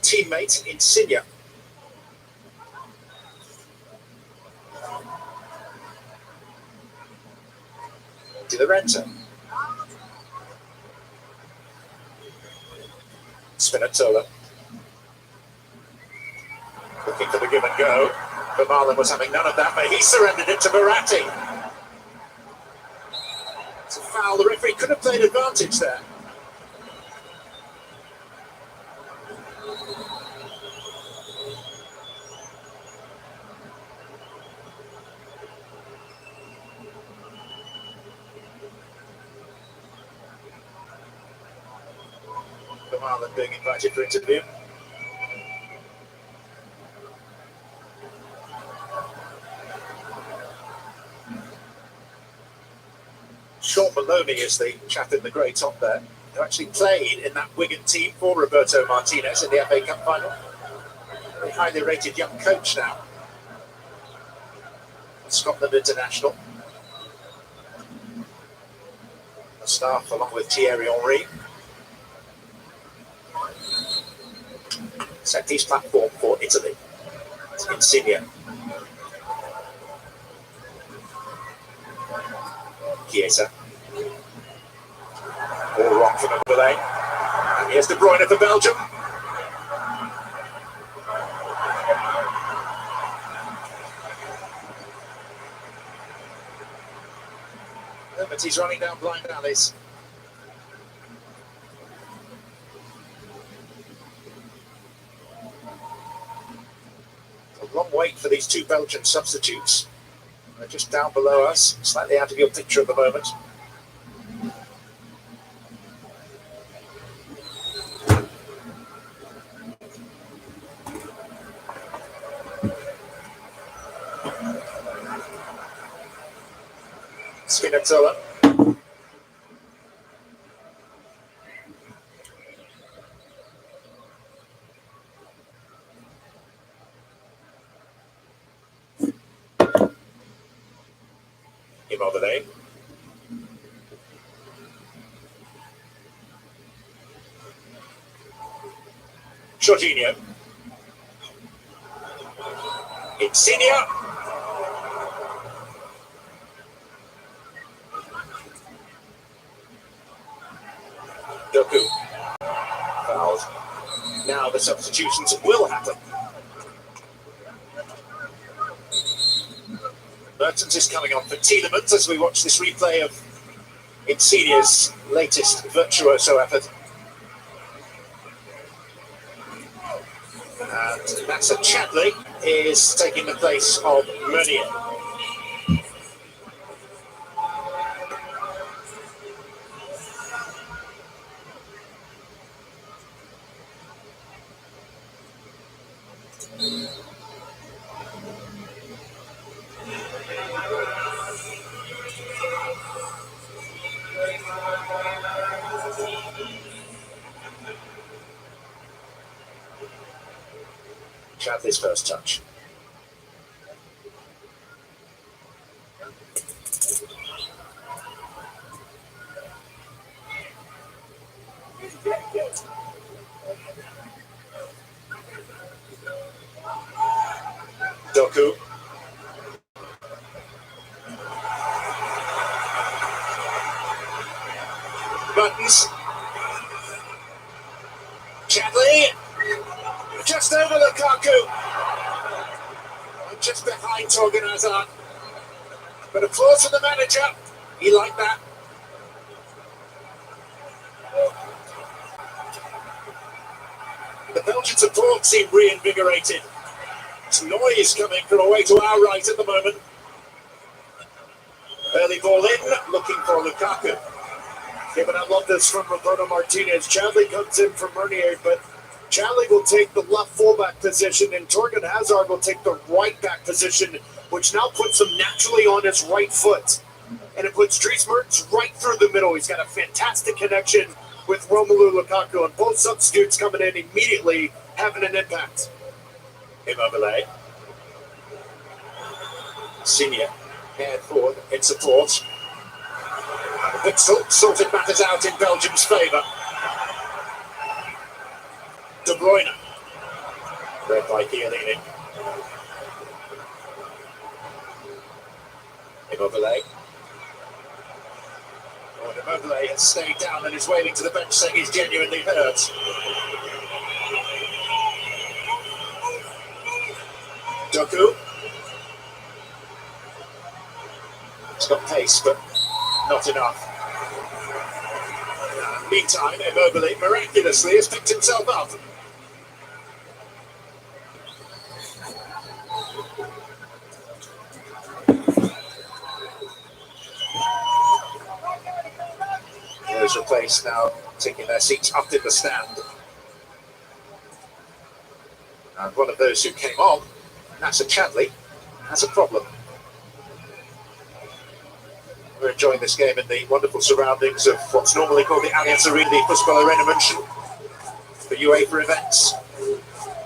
teammate Insigne. Di Lorenzo. Spinazzola. Looking for the give and go. But Marlon was having none of that, but he surrendered it to Verratti. It's a foul. The referee could have played advantage there. Marlon being invited for interview. Sean Maloney is the chap in the grey top there, who actually played in that Wigan team for Roberto Martinez in the FA Cup final. Very highly rated young coach now. Scotland international. The staff along with Thierry Henry. Set piece platform for Italy. It's Insigne. Chiesa. All wrong from Mbele. And here's De Bruyne for Belgium. but he's running down blind alleys. A long wait for these two Belgian substitutes. They're just down below us, slightly out of your picture at the moment. Spinazzola. Immobile. Jorginho. Insigne. Doku. Fouled. Now the substitutions will happen. Mertens is coming on for Tielemans as we watch this replay of Insigne's latest virtuoso effort. And Massa Chadley is taking the place of Meunier. Chadley's first touch. Doku. Buttons. Chadley. Just over Lukaku. And just behind Torgan Hazard. But applause from the manager. He liked that. The Belgian support seem reinvigorated. It's noise coming from away to our right at the moment. Early ball in, looking for Lukaku. Given out Loftus from Roberto Martinez. Chadley comes in from Meunier, but Chadley will take the left fullback position and Torgan Hazard will take the right back position, which now puts him naturally on his right foot. And it puts Dries Mertens right through the middle. He's got a fantastic connection with Romelu Lukaku, and both substitutes coming in immediately having an impact. Immobile. Insigne, head forward in support. Pixel sorted matters out in Belgium's favour. De Bruyne. Read by Chiellini. Immobile. Oh, Immobile has stayed down and is waving to the bench saying he's genuinely hurt. Doku. He's got pace, but not enough. Meantime, Immobile miraculously has picked himself up. Those replaced now taking their seats up in the stand. And one of those who came on, Massa Chadley, has a problem. We're enjoying this game in the wonderful surroundings of what's normally called the Allianz Arena, the Fußball Arena München, for UEFA events.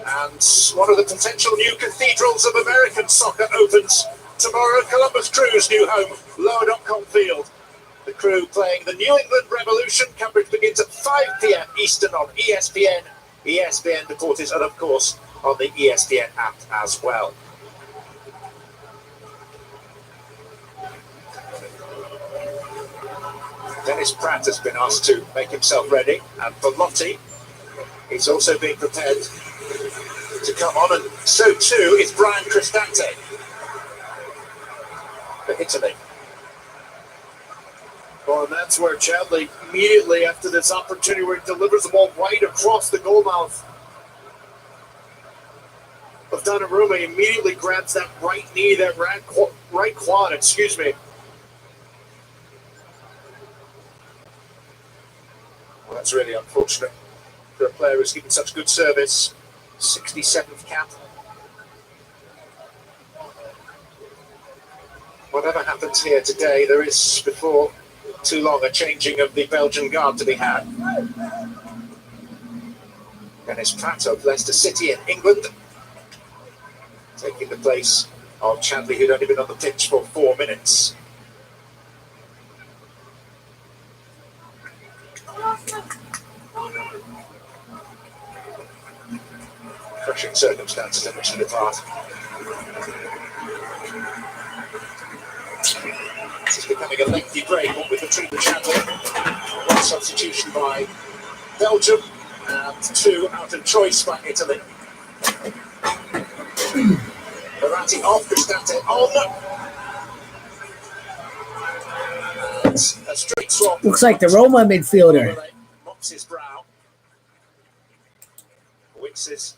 And one of the potential new cathedrals of American soccer opens tomorrow. Columbus Crew's new home, Lower.com Field. The Crew playing the New England Revolution. Coverage begins at 5 p.m. Eastern on ESPN, ESPN Deportes, and of course on the ESPN app as well. Dennis Pratt has been asked to make himself ready, and Bellotti is also being prepared to come on, and so too is Brian Cristante for Italy. Well, and that's where Chadley immediately after this opportunity where he delivers the ball right across the goal mouth of Donnarumma, immediately grabs that right knee, that right quad, excuse me. Well, that's really unfortunate for a player who's given such good service. 67th cap. Whatever happens here today, there is before too long a changing of the Belgian guard to be had. Dennis Pratt of Leicester City in England, taking the place of Chadley, who'd only been on the pitch for 4 minutes. Crushing circumstances in which to depart. This is becoming a lengthy break, what with the treatment Chadley. One substitution by Belgium and 2 out of choice by Italy. Verratti off, Cristante on. And a straight swap. Looks like the Roma midfielder. Mops his brow. Winces.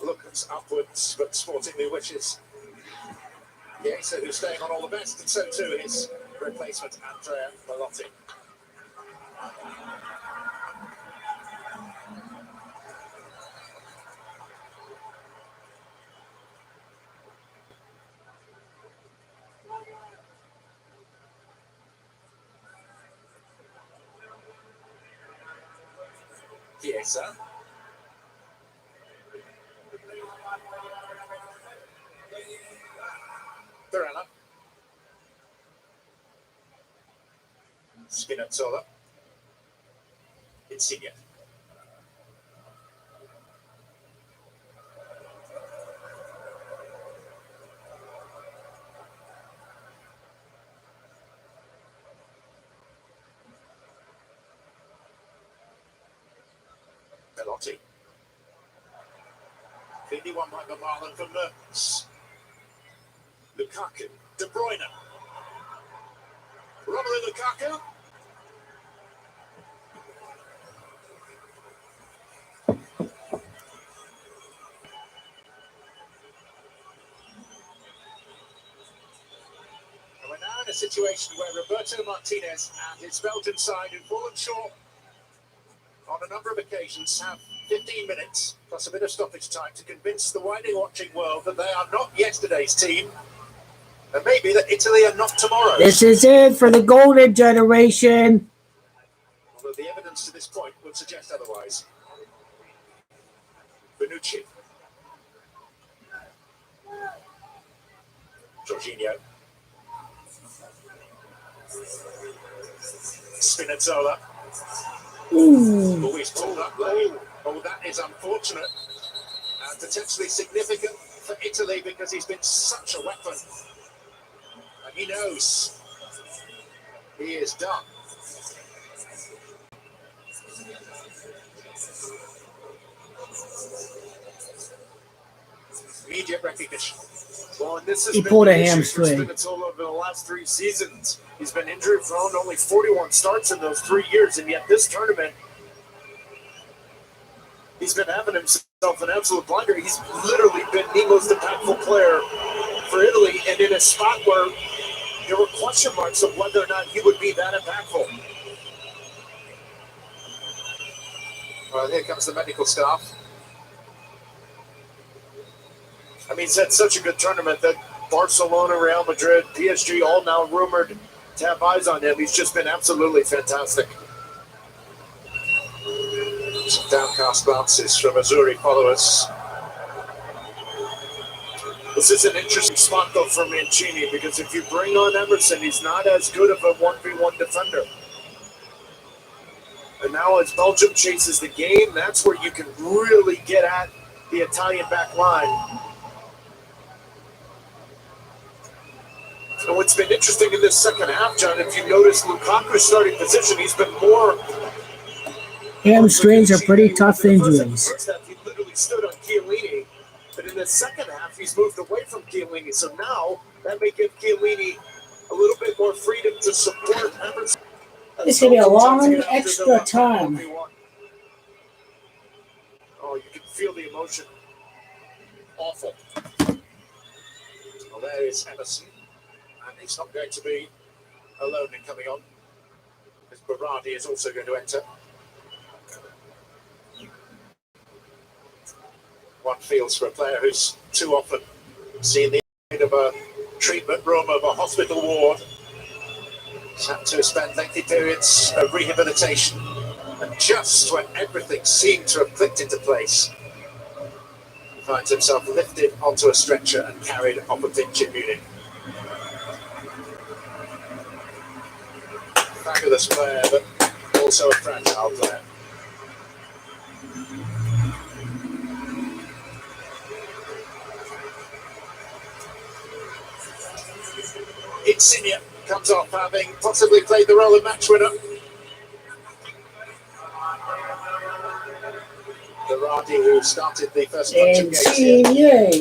Looks upwards, but sportingly wishes. Chiesa, who's staying on all the best, and so too his replacement, Andrea Belotti. Chiesa. Barella. Spinazzola. Insigne. Belotti. Cleanly won by Marlon from Mertens. Lukaku. De Bruyne. Romelu Lukaku. And we're now in a situation where Roberto Martinez and his Belgian side, who've fallen short on a number of occasions, have 15 minutes plus a bit of stoppage time to convince the widely watching world that they are not yesterday's team, and maybe that Italy are not tomorrow's. This is it for the golden generation. Although the evidence to this point would suggest otherwise. Bonucci. Jorginho. Spinazzola. Ooh. Oh, he's pulled up late. Oh, that is unfortunate. And potentially significant for Italy because he's been such a weapon. And he knows he is done. Immediate recognition. Well, and this has He been pulled the a issue hamstring. for Spinazzola over the last 3 seasons. He's been injury prone, only 41 starts in those 3 years, and yet this tournament, he's been having himself an absolute blinder. He's literally been the most impactful player for Italy, and in a spot where there were question marks of whether or not he would be that impactful. Well, here comes the medical staff. I mean, he's had such a good tournament that Barcelona, Real Madrid, PSG all now rumored to have eyes on him. He's just been absolutely fantastic. Some downcast glances from Azzurri followers. This is an interesting spot, though, for Mancini, because if you bring on Emerson, he's not as good of a 1v1 defender. And now as Belgium chases the game, that's where you can really get at the Italian back line. And what's been interesting in this second half, John, if you notice Lukaku's starting position, he's been more... Hamstrings are pretty tough injuries. In the first half, he literally stood on Chiellini, but in the second half, he's moved away from Chiellini. So now, that may give Chiellini a little bit more freedom to support Emerson. It's going to be a long extra time. Oh, you can feel the emotion. Awful. Well, there is Emerson, and he's not going to be alone in coming on, because Berardi is also going to enter. One feels for a player who's too often seen the end of a treatment room of a hospital ward. He's had to spend lengthy periods of rehabilitation, and just when everything seemed to have clicked into place, he finds himself lifted onto a stretcher and carried off a pitch in Munich. Fabulous player, but also a fragile player. Insigne comes off having possibly played the role of match winner. Berardi, who started the first bunch of games here.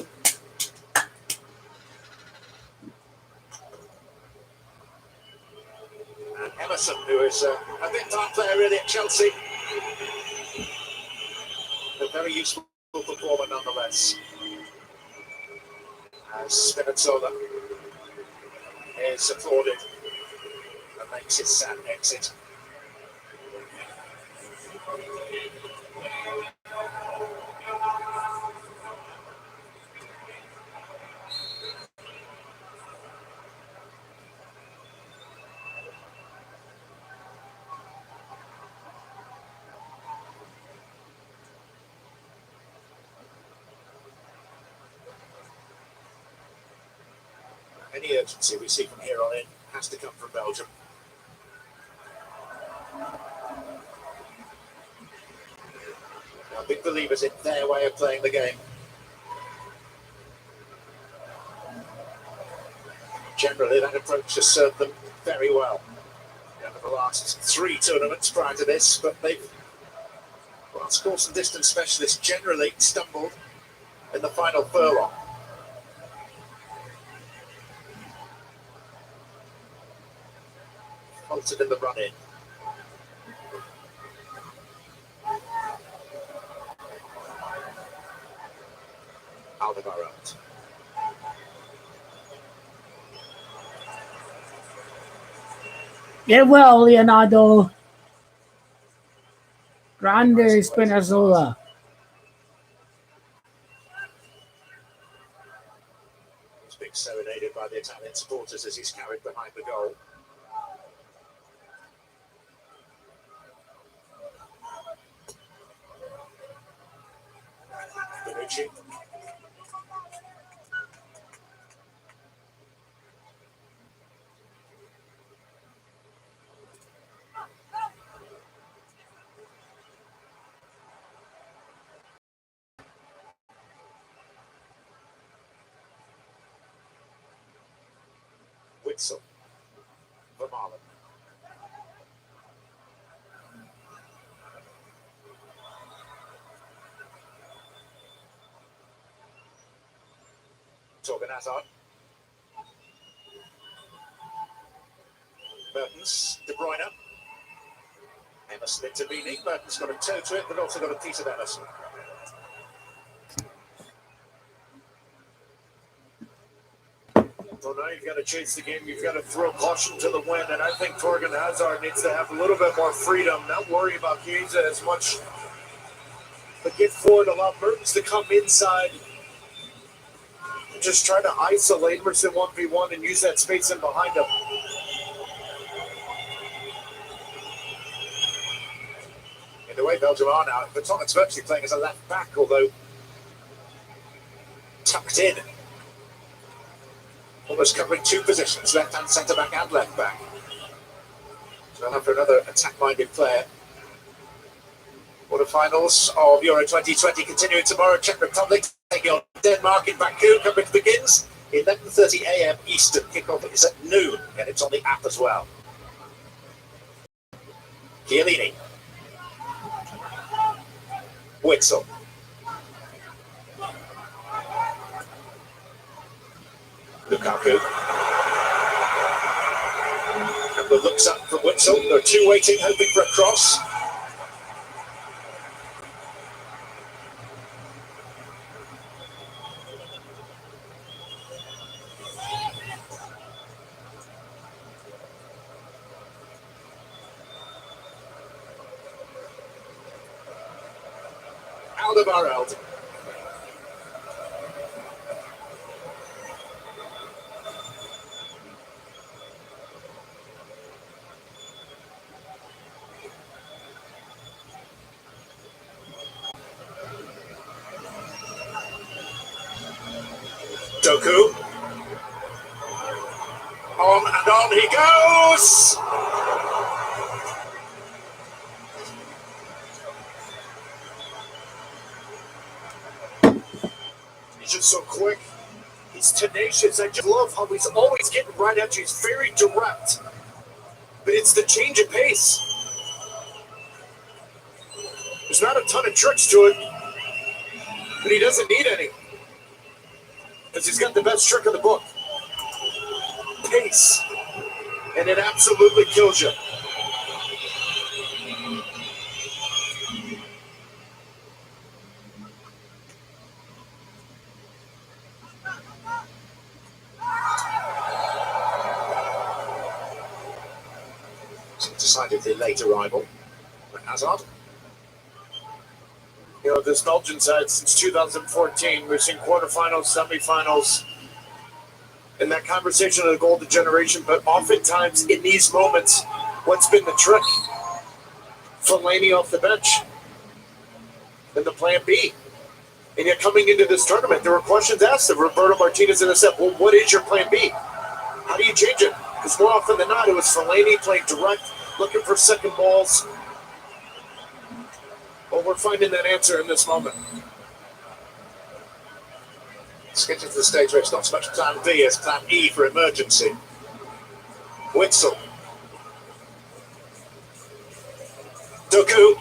And Emerson, who is a big part player really at Chelsea. A very useful performer nonetheless. As Spinazzola is applauded and makes his sad exit. Any urgency we see from here on in has to come from Belgium. They are big believers in their way of playing the game. Generally, that approach has served them very well over the last 3 tournaments prior to this, but they've, whilst course and distance specialists, generally stumbled in the final furlong. Faltered in the run-in. Alderweireld. Get well, Leonardo. Grande Spinazzola. He's being serenaded by the Italian supporters as he's carried behind the goal. Bonucci. Witsel. Vermaelen. Torgan Hazard. Mertens, De Bruyne. Emerson intervening. Mertens got a toe to it, but also got a piece of Emerson. Well, now you've got to chase the game. You've got to throw caution to the wind, and I think Torgan Hazard needs to have a little bit more freedom, not worry about Chiesa as much, but get forward, allow Mertens to come inside. Just try to isolate Emerson 1v1 and use that space in behind him. In the way Belgium are now, Vertonghen's virtually playing as a left back, although tucked in. Almost covering 2 positions, left-hand centre-back and left-back. So they'll have for another attack-minded player. Quarterfinals of Euro 2020 continuing tomorrow. Czech Republic taking on Denmark in Baku. Coverage begins 11:30 a.m. Eastern. Kickoff is at noon, and it's on the app as well. Chiellini. Witsel. Lukaku. Chandler looks up for Witzel. There are two waiting, hoping for a cross. Alderweireld. Doku. On and on he goes! He's just so quick. He's tenacious. I just love how he's always getting right at you. He's very direct. But it's the change of pace. There's not a ton of tricks to it, but he doesn't need any. Because he's got the best trick of the book. Pace. And it absolutely kills you. Decidedly late arrival. Hazard. You know, this Belgian side, since 2014, we've seen quarterfinals, semifinals, and that conversation of the golden generation. But oftentimes, in these moments, what's been the trick? Fellaini off the bench. And the plan B. And yet, coming into this tournament, there were questions asked of Roberto Martinez and said, well, what is your plan B? How do you change it? Because more often than not, it was Fellaini playing direct, looking for second balls. Well, we're finding that answer in this moment. It's getting to the stage where it's not so much plan B as plan E for emergency. Witzel. Doku.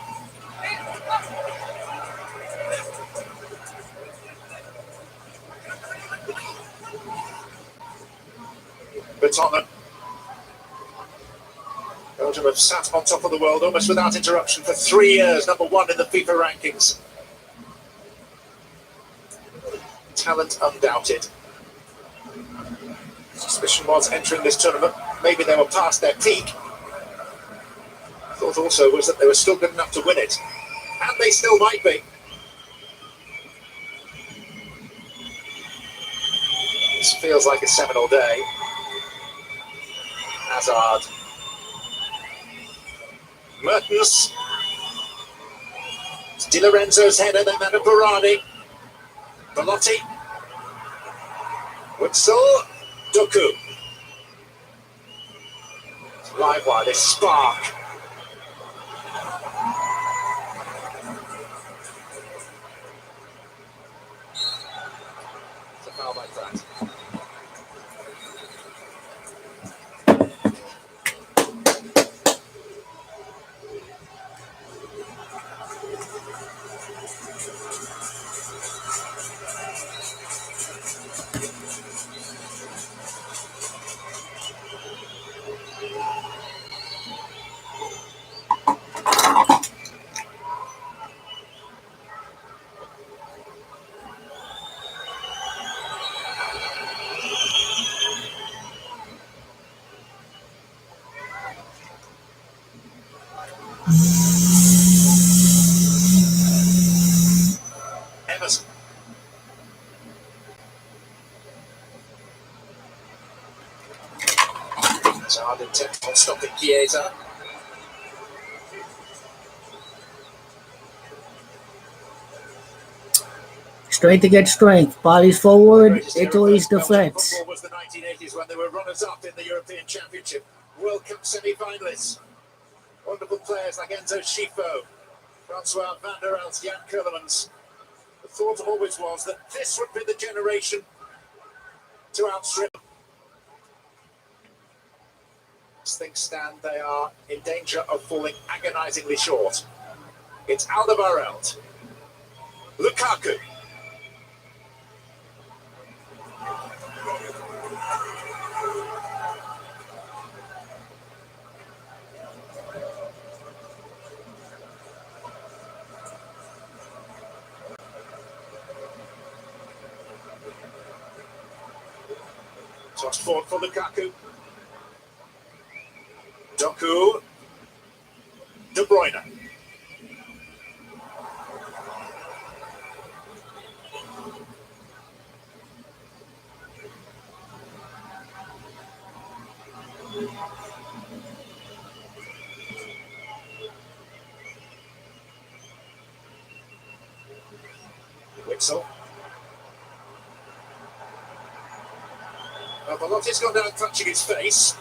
Baton. Belgium have sat on top of the world almost without interruption for 3 years, number one in the FIFA rankings. Talent undoubted. Suspicion was entering this tournament, maybe they were past their peak. Thought also was that they were still good enough to win it. And they still might be. This feels like a seminal day. Hazard. Mertens. It's Di Lorenzo's header, then that of Barani. Belotti. Witzel. Doku. It's live wire, this spark. It's a foul like that. Emerson. Hazard intent on stopping Chiesa. Strength against strength. Bodies forward. Italy's defense. Football was the 1980s when they were runners-up in the European Championship. World Cup semi-finalists. Wonderful players like Enzo Schifo, Francois van der Elst, Jan Kuurlemans. The thought always was that this would be the generation to outstrip them. As things stand, they are in danger of falling agonisingly short. It's Alderweireld. Lukaku. Tossed forward for Lukaku. Doku. De Bruyne. Witsel. Belotti's gone down clutching his face.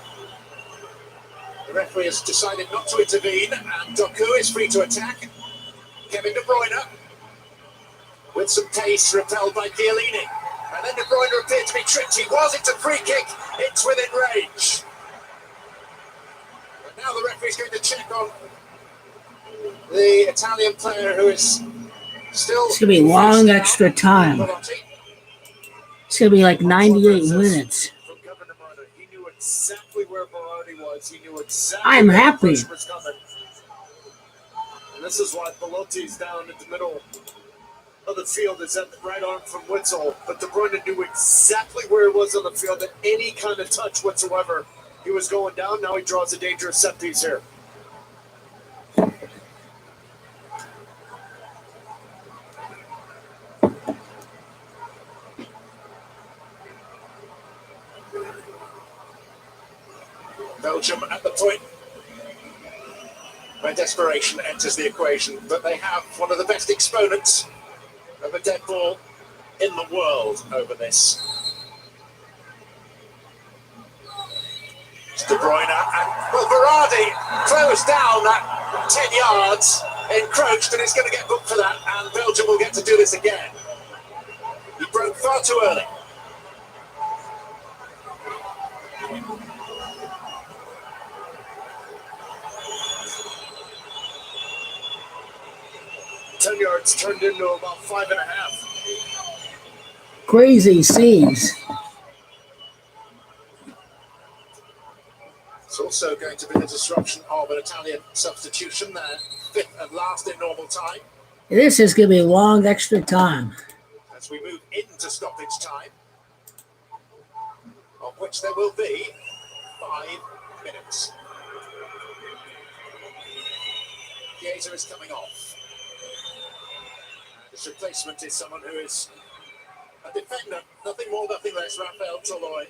The referee has decided not to intervene, and Doku is free to attack. Kevin De Bruyne with some pace, repelled by Chiellini. And then De Bruyne appeared to be tricked. He was. It's a free kick. It's within range. But now the referee's going to check on the Italian player who is still... It's going to be long extra time. It's going to be like 98 minutes. He knew exactly where Berardi was. He knew exactly I'm where happy. the push was coming. And this is why Belotti's down at the middle of the field, is at the right arm from Witsel. But De Bruyne knew exactly where he was on the field at any kind of touch whatsoever. He was going down. Now he draws a dangerous set piece here. Belgium at the point where desperation enters the equation, but they have one of the best exponents of a dead ball in the world over this. It's De Bruyne, and well, Berardi closed down at 10 yards, encroached, and he's going to get booked for that, and Belgium will get to do this again. He broke far too early. 10 yards turned into about 5.5. Crazy scenes. It's also going to be the disruption of an Italian substitution, their fifth and last in normal time. This is going to be long extra time. As we move into stoppage time, of which there will be 5 minutes. Chiesa is coming off. His replacement is someone who is a defender, nothing more, nothing less, Rafael Toloi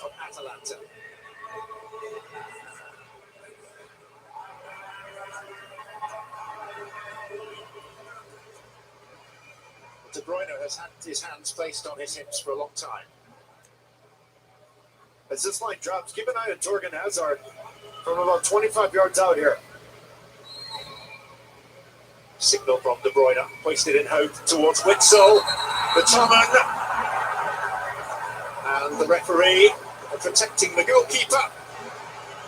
of Atalanta. De Bruyne has had his hands placed on his hips for a long time. As this line drops, keep an eye on Torgan Hazard from about 25 yards out here. Signal from De Bruyne, hoisted in hope towards Witsel, the Tommen, and the referee, protecting the goalkeeper,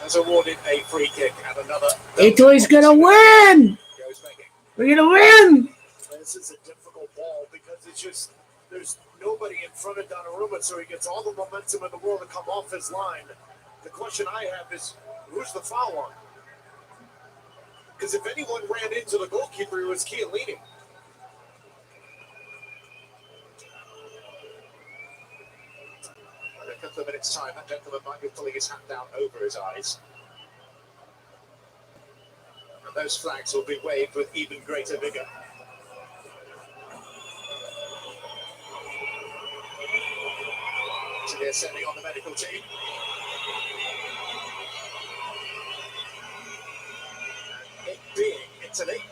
has awarded a free kick and another. Italy's gonna win! We're gonna win! This is a difficult ball because it's just, there's nobody in front of Donnarumma, so he gets all the momentum in the world to come off his line. The question I have is, who's the foul on? Because if anyone ran into the goalkeeper, it was Chiellini. In a couple of minutes' time, that gentleman might be pulling his hat down over his eyes. And those flags will be waved with even greater vigour. They're sending on the medical team. It being Italy.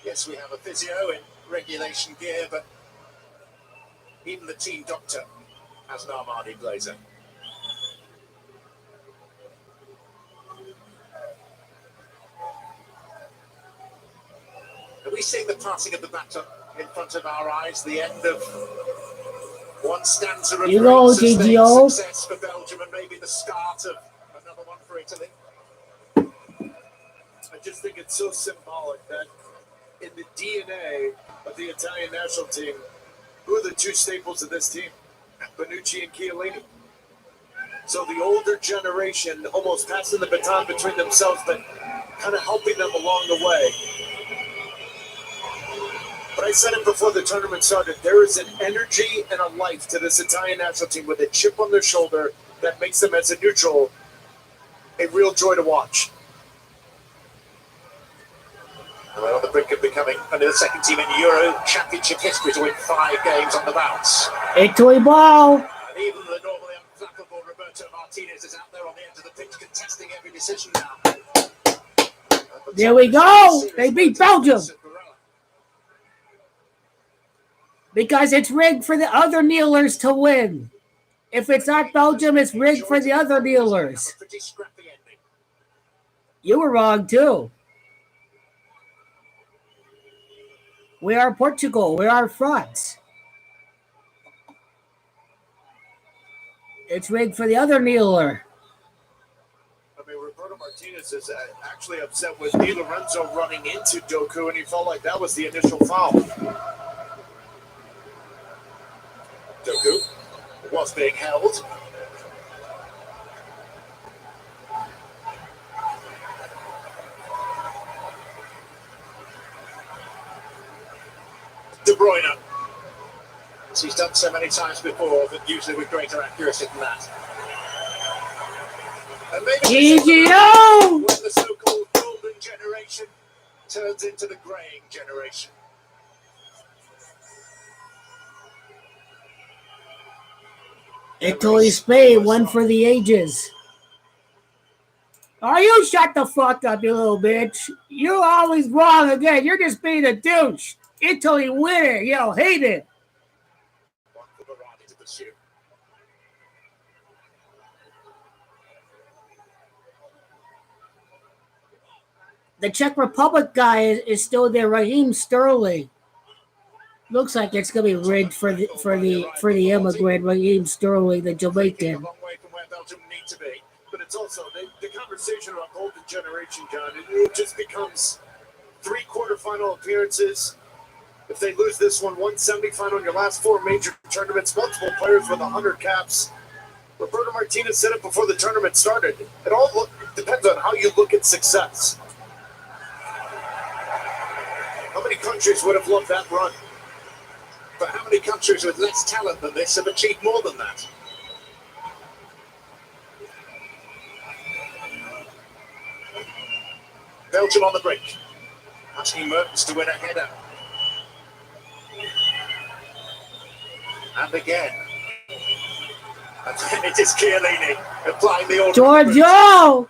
Yes, we have a physio in regulation gear, but even the team doctor has an Armani blazer. Are we seeing the passing of the baton in front of our eyes, the end of one stanza of sustained success for Belgium and maybe the start of another one for Italy? I just think it's so symbolic that in the DNA of the Italian national team, who are the two staples of this team? Bonucci and Chiellini. So the older generation almost passing the baton between themselves, but kind of helping them along the way. But I said it before the tournament started. There is an energy and a life to this Italian national team with a chip on their shoulder that makes them, as a neutral, a real joy to watch. And they're on the brink of becoming only the second team in Euro Championship history to win 5 games on the bounce. Italy ball. And even the normally unflappable Roberto Martinez is out there on the edge of the pitch contesting every decision now. There we go. They beat Belgium. Because it's rigged for the other kneelers to win. If it's not Belgium, it's rigged for the other kneelers. You were wrong, too. We are Portugal. We are France. It's rigged for the other kneeler. I mean, Roberto Martinez is actually upset with Di Lorenzo running into Doku, and he felt like that was the initial foul. Doku was being held. De Bruyne. As he's done so many times before, but usually with greater accuracy than that. And maybe GGO! when the so-called golden generation turns into the greying generation. Italy, Spain, one for the ages. Oh, you shut the fuck up, you little bitch. You're always wrong again. You're just being a douche. Italy winner. Yo, hate it. One for Bruyne to pursue. The Czech Republic guy is still there. Raheem Sterling. Looks like it's gonna be rigged for the immigrant Raheem Sterling, the Jamaican. A long way from where Belgium need to be. But it's also the conversation about golden generation, John. It just becomes 3 quarterfinal appearances. If they lose this one semifinal in your last 4 major tournaments, multiple players with 100 caps. Roberto Martinez said it before the tournament started. It all depends on how you look at success. How many countries would have loved that run? But how many countries with less talent than this have achieved more than that? Belgium on the brink. Asking Mertens to win a header. And again. And then it is Chiellini applying the order. Giorgio!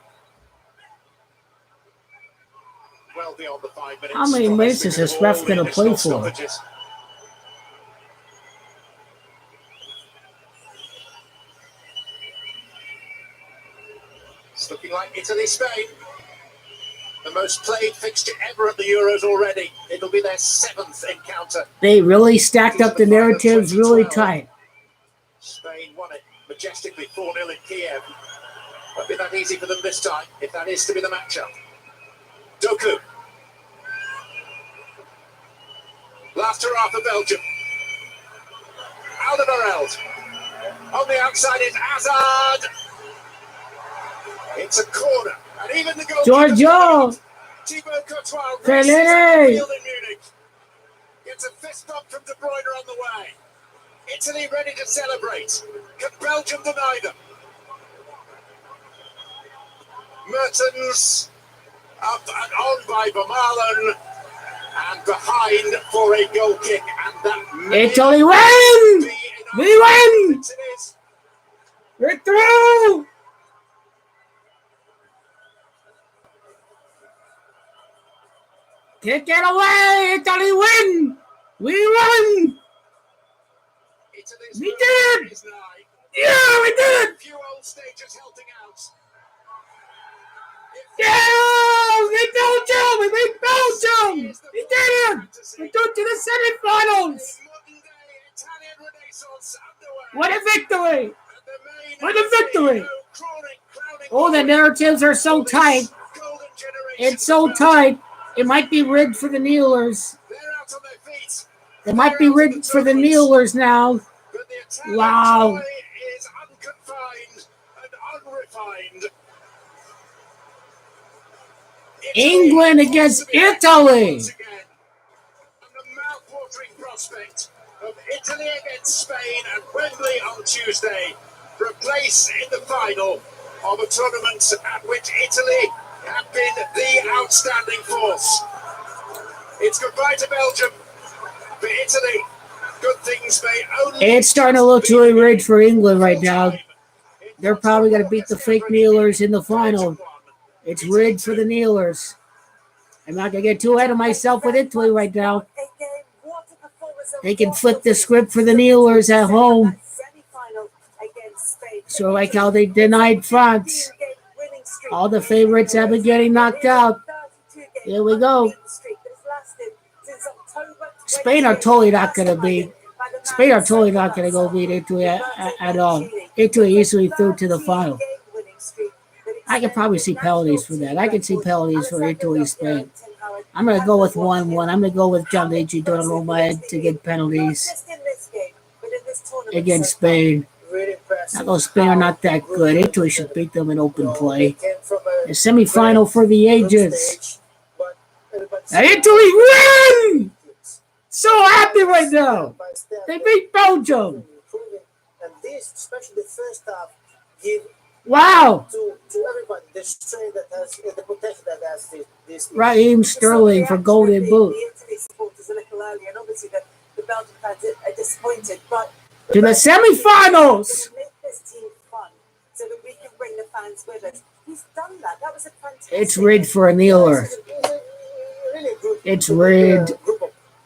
Well beyond the 5 minutes. How many minutes is this ref going to play for? Stoppages. It's looking like Italy-Spain. The most played fixture ever at the Euros already. It'll be their 7th encounter. They really stacked up the narratives really tight. Spain won it majestically 4-0 in Kiev. Won't be that easy for them this time, if that is to be the matchup. Doku. Last hurrah for Belgium. Alderweireld. On the outside is Hazard. It's a corner. And even the goal. Giorgio! Thibaut Courtois Chiellini! in Munich. Gets a fist bump from De Bruyne on the way. Italy ready to celebrate. Can Belgium deny them? Mertens up and on by Vermaelen. And behind for a goal kick. And that Italy win! We win! We're through! Kick it away! Italy win! We won! We did! Yeah, we did! Yeah! We beat Belgium! We beat Belgium! We did it! We got to the semifinals! What a victory! What a victory! Oh, the narratives are so tight. It's so tight. It might be rigged for the kneelers. It might be rigged for the kneelers now. Wow. England against Italy. prospect of Italy against Spain at Wembley on Tuesday for a place in the final of a tournament at which Italy have been the outstanding force. It's goodbye to Belgium, but Italy, good things may only... It's starting to look really rigged for England right now. They're probably going to beat the fake kneelers in the final. It's rigged for the kneelers. I'm not going to get too ahead of myself with Italy right now. They can flip the script for the kneelers at home. So like how they denied France. All the favorites have been getting knocked out. Here we go. Spain are totally not going to beat. Spain are totally not going to go beat Italy at all. Italy easily through to the final. I can probably see penalties for that. I can see penalties for Italy, Spain. I'm going to go with 1-1. I'm going to go with Gianluigi Donnarumma to get penalties against Spain. Although Spain are not that good, Italy should beat them in open play. The semi-final for the ages. And Italy win! So happy right now. They beat Belgium. And this, especially the first half, give wow to everybody the strength that has the potential that has this. Raheem Sterling for Golden Boot. The Italy supporters a little early, and obviously the Belgian fans are disappointed, but to the semi-finals. Make this team fun so that we can bring the fans with us. He's done that. That was a fantastic. It's rigged for a kneeler. It's rigged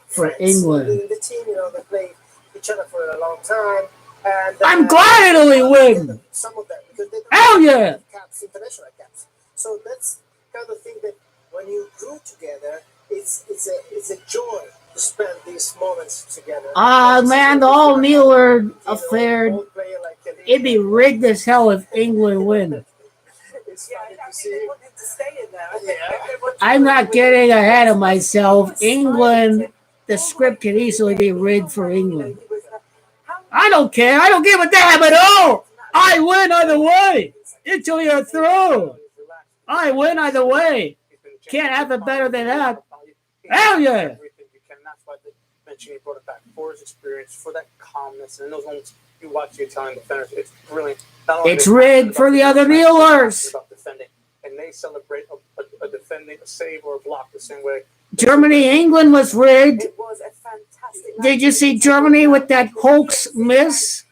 for England. The team, they play each other for a long time. And I'm glad Italy win. Some of them because they don't hell yeah. have caps, international caps. So that's kind of thing that when you grew together, it's a joy to spend these moments together. Man, the whole kneeler affair, it'd be rigged as hell if England win. I'm not getting ahead of myself. England, the script can easily be rigged for England. I don't care. I don't give a damn at all. I win either way. Italy are through. I win either way. Can't have it better than that. Hell yeah. Everything you can. That's why they mentioned he brought it back for his experience, for that calmness. And in those moments, you watch the Italian defenders. It's brilliant. It's rigged for the other kneelers. About defending, and they celebrate a defending, a save, or a block the same way. Germany, England was rigged. It was a fantastic. Did you see Germany with that hoax miss?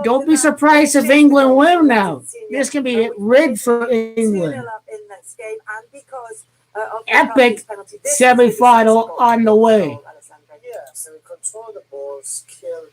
Don't be surprised if England win now. This can be rigged for England. Epic semi-final on the way. Yeah, so we control the ball, skill,